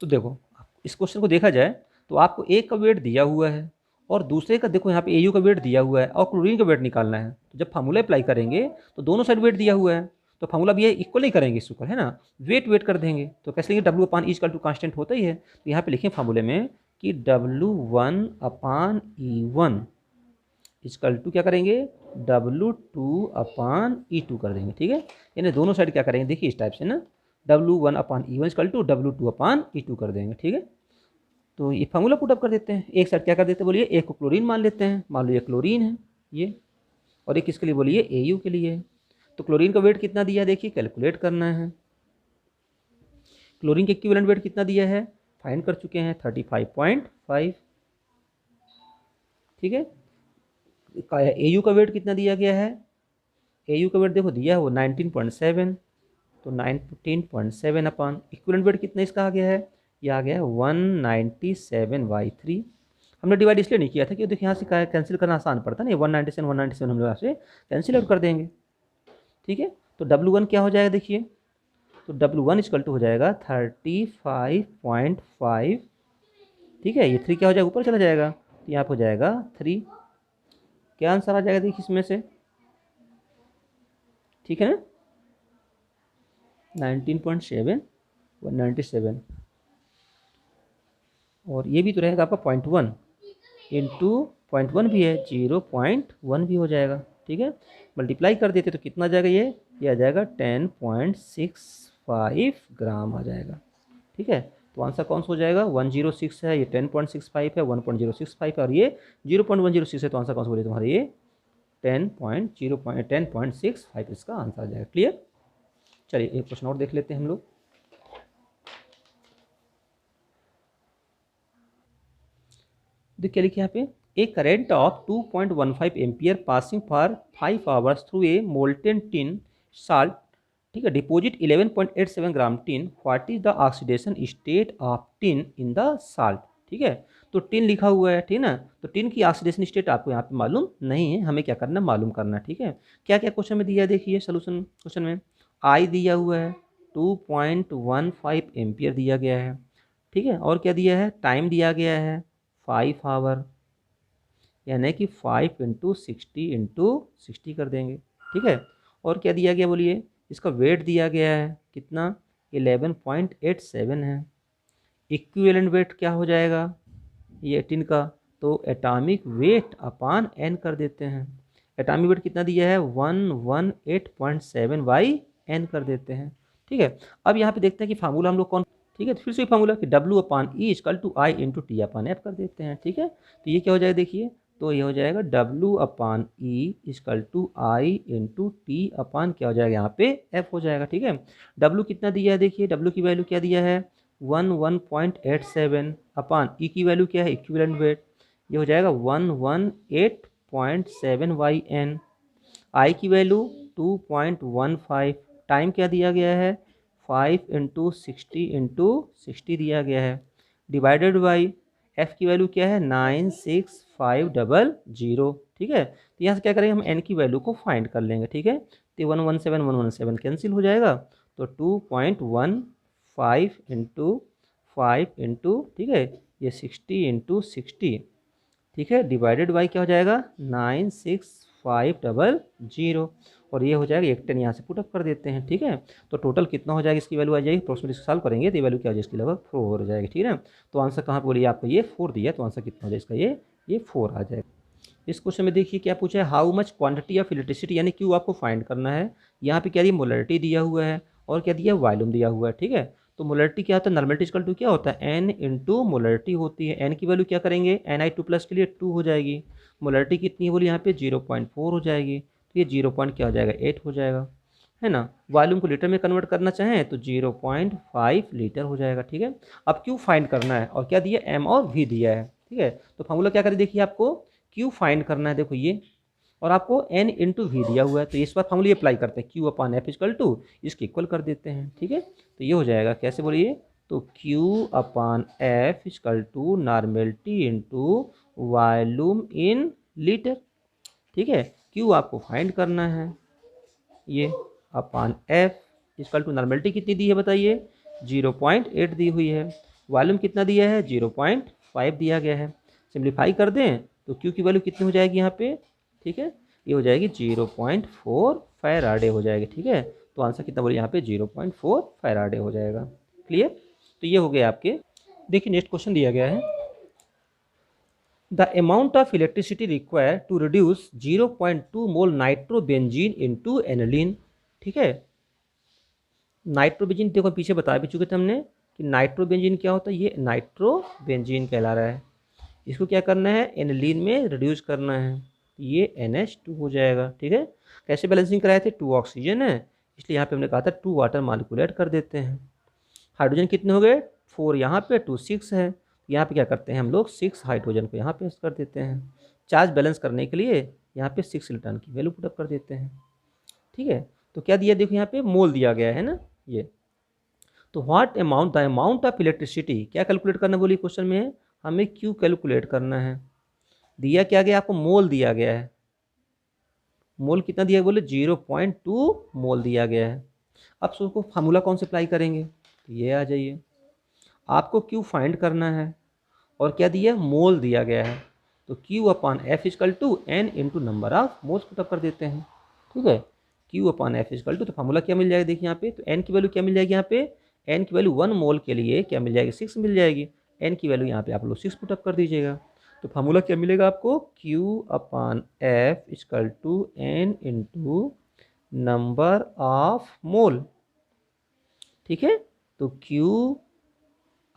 तो देखो इस क्वेश्चन को देखा जाए तो आपको एक का वेट दिया हुआ है और दूसरे का देखो यहाँ पे Au का वेट दिया हुआ है और क्लोरीन का वेट निकालना है। तो जब फार्मूला अप्लाई करेंगे तो दोनों साइड वेट दिया हुआ है, तो फार्मूला भी ये इक्वल नहीं करेंगे, इसको है ना, वेट वेट कर देंगे। तो कैसे लिखेंगे, W upon E equal to constant होता ही है, तो यहाँ पे लिखें फार्मूले में कि W1 upon E1 equal to क्या करेंगे, W2 अपान E2 कर देंगे, ठीक है। यानी दोनों साइड क्या करेंगे देखिए इस टाइप से ना, W1 upon E1 equal to W2 upon E2 कर देंगे, ठीक है। तो ये फार्मूला पुटअप कर देते हैं, एक साइड क्या कर देते हैं बोलिए, एक को क्लोरीन मान लेते हैं, मान लो ये क्लोरीन है ये, और एक किसके लिए बोलिए Au के लिए। तो क्लोरीन का वेट कितना दिया है देखिए, कैलकुलेट करना है। क्लोरीन के इक्विवेलेंट वेट कितना दिया है, फाइंड कर चुके हैं 35.5, ठीक है। Au का वेट कितना दिया गया है, Au का वेट देखो दिया है वो 19.7, तो 19.7 अपान इक्विवेलेंट वेट कितना इसका आ गया है, ये आ गया है 197/3। हमने डिवाइड इसलिए नहीं किया था कि देखिए यहाँ से कैंसिल करना आसान पड़ता है ना, 197 हम लोग यहाँ से कैंसिल आउट कर देंगे, ठीक है। तो W1 क्या हो जाएगा देखिए, तो W1 इक्वल टू हो जाएगा 35.5, ठीक है। ये 3 क्या हो जाएगा, ऊपर चला जाएगा, तो यहाँ पर हो जाएगा 3। क्या आंसर आ जाएगा देखिए इसमें से, ठीक है ना, 19.7 197, और ये भी तो रहेगा आपका 0.1 इंटू 0.1 भी है, 0.1 भी हो जाएगा, ठीक है। मल्टीप्लाई कर देते तो कितना आ जाएगा, ये आ जाएगा 10.65 ग्राम आ जाएगा, ठीक है। तो आंसर कौन सा हो जाएगा, 106 है, ये 10.65 है, 1.065 है, और ये 0.106 है, तो आंसर कौन सा बोलिए तुम्हारे ये 10.65 इसका आंसर आ जाएगा। क्लियर, चलिए एक क्वेश्चन और देख लेते हैं हम लोग। देखिए क्या लिखा है यहाँ पे, a current of 2.15 ampere passing for 5 hours through a molten tin salt, ठीक है, deposit 11.87 gram tin, what is the oxidation state of tin in the salt, ठीक है। तो टिन लिखा हुआ है, ठीक है ना, तो टिन की ऑक्सीडेशन स्टेट आपको यहाँ पे मालूम नहीं है, हमें क्या करना, मालूम करना, ठीक है। क्या क्या क्वेश्चन में दिया है देखिए, सोल्यूशन क्वेश्चन में आई दिया हुआ है, 2.15 एम्पियर दिया गया है, ठीक है, और क्या दिया है, टाइम दिया गया है 5 आवर, यानी कि 5 इंटू 60 कर देंगे, ठीक है। और क्या दिया गया बोलिए, इसका वेट दिया गया है कितना, 11.87 है। इक्विवेलेंट वेट क्या हो जाएगा ये 18 का, तो एटॉमिक वेट अपान n कर देते हैं। एटॉमिक वेट कितना दिया है 118.7/n कर देते हैं, ठीक है। अब यहाँ पे देखते हैं कि फार्मूला हम लोग कौन, ठीक है, तो फिर से फार्मूला कि W upon E equal to I into T upon F कर देते हैं, ठीक है। तो ये क्या हो जाएगा देखिए, तो ये हो जाएगा W upon E equal to I into T upon क्या हो जाएगा यहाँ पे एफ हो जाएगा, ठीक है। W कितना दिया है देखिए, W की वैल्यू क्या दिया है 11.87 अपान ई की वैल्यू क्या है इक्विवेलेंट वेट, ये हो जाएगा 118.7/n। आई की वैल्यू 2.15, टाइम क्या दिया गया है 5 इंटू 60 दिया गया है, डिवाइडेड बाई एफ की वैल्यू क्या है 96500, ठीक है। तो यहाँ से क्या करेंगे हम एन की वैल्यू को फाइंड कर लेंगे, ठीक है। तो 117 कैंसिल हो जाएगा, तो 2.15 इंटू 5 इंटू, ठीक है, ये 60 इंटू 60, ठीक है, डिवाइडेड बाई क्या हो जाएगा 96500, और ये हो जाएगा एक 10 यहाँ से पुटअप कर देते हैं, ठीक है। तो टोटल कितना हो जाएगा, इसकी वैल्यू आ जाएगी, अप्रोक्सीमेटली सॉल्व करेंगे तो ये वैल्यू क्या हो जाएगी इसकी, लगभग 4 हो जाएगी, ठीक है ना। तो आंसर कहाँ पर बोलिए, आपको ये 4 दिया, तो आंसर कितना हो जाएगा इसका, ये 4 आ जाएगा। इस क्वेश्चन में देखिए क्या पूछा है, how much quantity of electricity, यानी क्यू आपको फाइंड करना है। यहाँ पे क्या दिया, मोलरिटी दिया हुआ है और क्या दिया, वॉल्यूम दिया हुआ है, ठीक है। तो मोलरिटी क्या होता है, नॉर्मलिटी इक्वल टू क्या होता है, एन इंटू मोलरिटी होती है। एन की वैल्यू क्या करेंगे, Ni2+ के लिए 2 हो जाएगी। मोलरिटी कितनी है बोली यहाँ पे 0.4 हो जाएगी, तो ये 0 पॉइंट क्या हो जाएगा, 8 हो जाएगा, है ना। वॉल्यूम को लीटर में कन्वर्ट करना चाहें तो 0.5 लीटर हो जाएगा, ठीक है। अब क्यू फाइंड करना है और क्या दिया, एम और वी दिया है, ठीक है। तो फॉर्मूला क्या करें, देखिए आपको क्यू फाइंड करना है, देखो ये, और आपको एन इंटू वी दिया हुआ है, तो इस बार फॉर्मूला अप्लाई करते हैं, Q upon F equal to इसके इक्वल कर देते हैं, ठीक है। तो ये हो जाएगा कैसे बोलिए, तो Q upon F equal to normality into volume in litre, ठीक है। क्यू आपको फाइंड करना है, ये upon F equal to normality कितनी दी है बताइए, 0.8 दी हुई है, वॉल्यूम कितना दिया है 0.5 दिया गया है। सिंप्लीफाई कर दें तो क्यू की वैल्यू कितनी हो जाएगी यहाँ पे, ठीक है, ये हो जाएगी 0.4 फैराडे हो जाएगी, ठीक है। तो आंसर कितना बोलिए यहाँ पे 0.4 फैराडे हो जाएगा, क्लियर। तो ये हो गया आपके। देखिए नेक्स्ट क्वेश्चन दिया गया है, the amount of electricity required to reduce 0.2 mole nitrobenzene into aniline, ठीक है। नाइट्रोबेंजीन देखो पीछे बता भी चुके थे हमने कि नाइट्रोबेंजीन क्या होता है, ये नाइट्रोबेंजीन कहला रहा है। इसको क्या करना है, एनिलीन में रिड्यूस करना है, ये NH2 हो जाएगा, ठीक है। कैसे बैलेंसिंग कराए थे, 2 ऑक्सीजन है, इसलिए यहाँ पे हमने कहा था 2 वाटर मालिक्यूल ऐड कर देते हैं। हाइड्रोजन कितने हो गए, 4 यहाँ पे, 2 6 है, यहाँ पे क्या करते हैं हम लोग 6 हाइड्रोजन को यहाँ पे कर देते हैं। चार्ज बैलेंस करने के लिए यहाँ पे 6 इलेक्ट्रॉन की वैल्यू पुटअप कर देते हैं, ठीक है। तो क्या दिया, देखो यहाँ पे मोल दिया गया है ना ये। तो what amount, the amount of electricity, क्या कैलकुलेट करना बोली क्वेश्चन में है, हमें क्यू कैलकुलेट करना है। दिया क्या गया आपको, मोल दिया गया है, मोल कितना दिया है बोले 0.2 मोल दिया गया है। अब उसको फार्मूला कौन से अप्लाई करेंगे, तो ये आ जाइए, आपको क्यू फाइंड करना है और क्या दिया, मोल दिया गया है, तो Q upon F equal to N into number of moles put up कर देते हैं, ठीक है। Q upon F equal to, तो फार्मूला क्या मिल जाएगा देखिए यहाँ पे, तो एन की वैल्यू क्या मिल जाएगी यहाँ पे, एन की वैल्यू 1 मोल के लिए क्या मिल जाएगी, 6 मिल जाएगी। एन की वैल्यू यहाँ पे आप लोग 6 पुटअप कर दीजिएगा, तो फार्मूला क्या मिलेगा आपको, Q upon F equal to N into number of mole, ठीक है। तो Q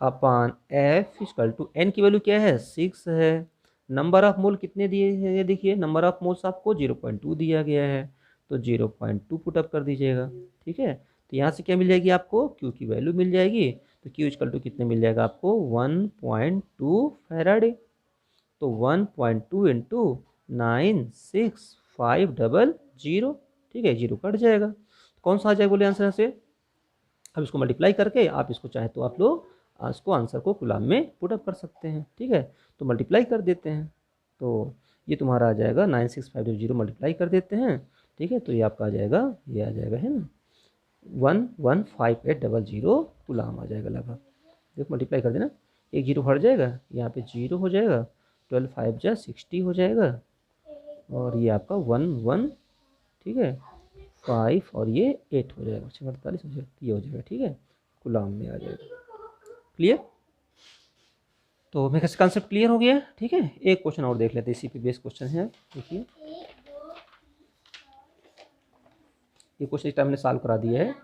upon F equal to N की वैल्यू क्या है 6 है, नंबर ऑफ मोल कितने दिए हैं, देखिए नंबर ऑफ मोल्स आपको 0.2 दिया गया है, तो 0.2 पुटअप कर दीजिएगा, ठीक है। तो यहाँ से क्या मिल जाएगी आपको, क्यू की वैल्यू मिल जाएगी, तो क्यू इक्वल टू कितने मिल जाएगा आपको 1.2 फैराडे, तो 1.2 इंटू 96500, ठीक है, 0 कट जाएगा, कौन सा आ जाएगा बोले आंसर से। अब इसको मल्टीप्लाई करके आप इसको चाहे तो आप लोग इसको आंसर को कुलाम में पुटअप कर सकते हैं, ठीक है। तो मल्टीप्लाई कर देते हैं, तो ये तुम्हारा आ जाएगा 96500 मल्टीप्लाई कर देते हैं, ठीक है। तो ये आपका आ जाएगा, ये आ जाएगा है ना 115,800 कुलाम आ जाएगा लगभग। देखो मल्टीप्लाई कर देना, एक जीरो हट जाएगा, यहाँ पे 0 हो जाएगा, 12 5 जा 60 हो जाएगा, और ये आपका 1 ठीक है 5 और ये 8 हो जाएगा, 48 हो जाएगा, ये हो जाएगा, ठीक है, कुलाम में आ जाएगा, क्लियर। तो मेरे ख्याल से कॉन्सेप्ट क्लियर हो गया, ठीक है। एक क्वेश्चन और देख लेते हैं, इसी पे बेस्ड क्वेश्चन है, देखिए ये क्वेश्चन इस टाइम हमने सॉल्व करा दिया है।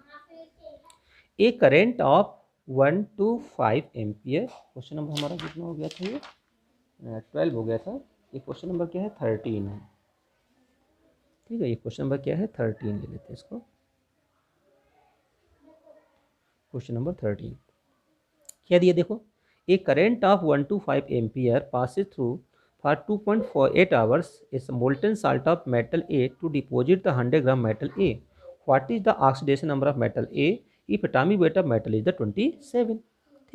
A current of 1 to 5 ampere, question number हमारा कितना हो गया था, ये 12 हो गया था, ये क्वेश्चन नंबर क्या है 13 है, ठीक है। ये क्वेश्चन नंबर क्या है 13 ले लेते हैं इसको, क्वेश्चन नंबर 13 क्या दिया देखो, a current of 1 to 5 ampere passes through for 2.48 hours is molten salt of metal A to deposit the 100 gram metal A, what is the oxidation number of metal A if atomic weight of metal is the 27,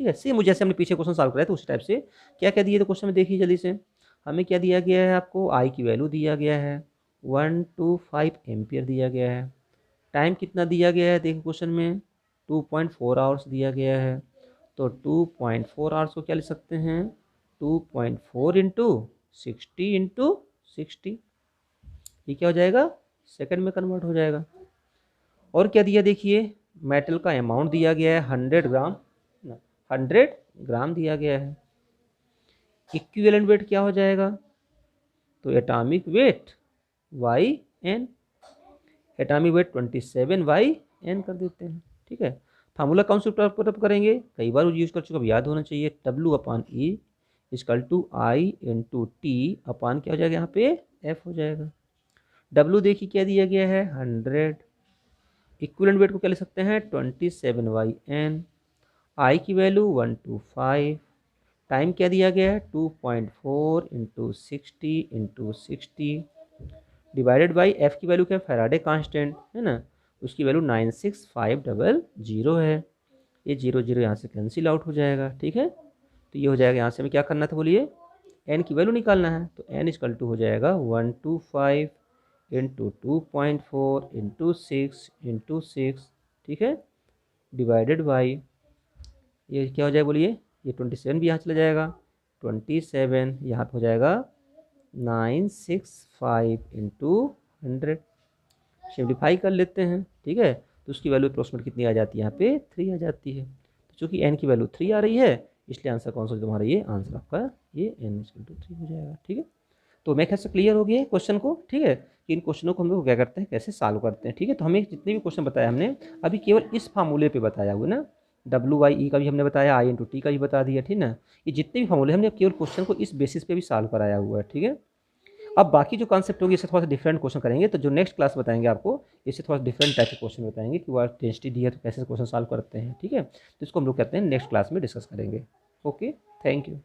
ठीक है। Same जैसे हमने पीछे question solve कराया था उसी type से क्या क्या दिया था क्वेश्चन में, देखिए जल्दी से, हमें क्या दिया गया है, आपको आई की वैल्यू दिया गया है 1 to 5 एम्पियर दिया गया है, टाइम कितना दिया गया है देखिए क्वेश्चन में 2.4 आवर्स दिया गया है, तो 2.4 आवर्स को क्या लिख सकते हैं 2.4 इंटू 60 इंटू 60, ये क्या हो जाएगा सेकंड में कन्वर्ट हो जाएगा। और क्या दिया देखिए, मेटल का अमाउंट दिया गया है 100 ग्राम, 100 ग्राम दिया गया है। इक्विवेलेंट वेट क्या हो जाएगा, तो atomic weight by N, atomic weight 27 by N कर देते हैं। ठीक है, फार्मूला कौन से पुटअप करेंगे, कई बार यूज कर चुका, अब याद होना चाहिए, W/E equal to I into T upon क्या हो जाएगा यहाँ पे एफ हो जाएगा। W देखिए क्या दिया गया है 100, इक्विवेलेंट वेट को क्या ले सकते हैं 27 वाई एन, आई की वैल्यू 125, टाइम क्या दिया गया है 2.4 into 60 into 60 divided by F की वैल्यू क्या है फैराडे कांस्टेंट है ना, उसकी वैल्यू 96500 है। ये 0 0 यहाँ से कैंसिल आउट हो जाएगा। ठीक है, तो ये हो जाएगा, यहाँ से हमें क्या करना था बोलिए, एन की वैल्यू निकालना है, तो एन इक्वल टू हो जाएगा 125 इंटू 2.4 इंटू 6 इंटू 6, ठीक है, डिवाइडेड बाई ये क्या हो जाएगा बोलिए, ये 27 भी यहाँ चला जाएगा, 27 यहाँ पे हो जाएगा 965 इंटू 100, सिम्प्लीफाई कर लेते हैं। ठीक है, तो उसकी वैल्यू अप्रोक्सीमेट कितनी आ जाती है, यहाँ पे 3 आ जाती है। तो चूँकि एन की वैल्यू 3 आ रही है, इसलिए आंसर कौन सा तुम्हारा, ये आंसर आपका ये एन इक्वल टू 3 हो जाएगा। ठीक है, तो मैं कैसे क्लियर हो गया है क्वेश्चन को। ठीक है, कि इन क्वेश्चनों को हम लोग क्या करते हैं, कैसे सॉल्व करते हैं। ठीक है, तो हमें जितने भी क्वेश्चन बताया हमने अभी केवल इस फार्मूले पे बताया हुआ ना, W/E का भी हमने बताया, I इंटू टी का भी बता दिया। ठीक ना, ये जितने भी फार्मूले हमने केवल क्वेश्चन को इस बेसिस पे भी सॉल्व कराया हुआ है। ठीक है, अब बाकी जो कॉन्सेप्ट होगी इससे थोड़ा सा डिफरेंट क्वेश्चन करेंगे, तो जो नेक्स्ट क्लास बताएंगे आपको इससे थोड़ा सा डिफरेंट टाइप के क्वेश्चन बताएंगे कि वो टेंसिटी दी है तो कैसे क्वेश्चन सॉल्व करते हैं। ठीक है, तो इसको हम लोग कहते हैं नेक्स्ट क्लास में डिस्कस करेंगे। Okay, thank you.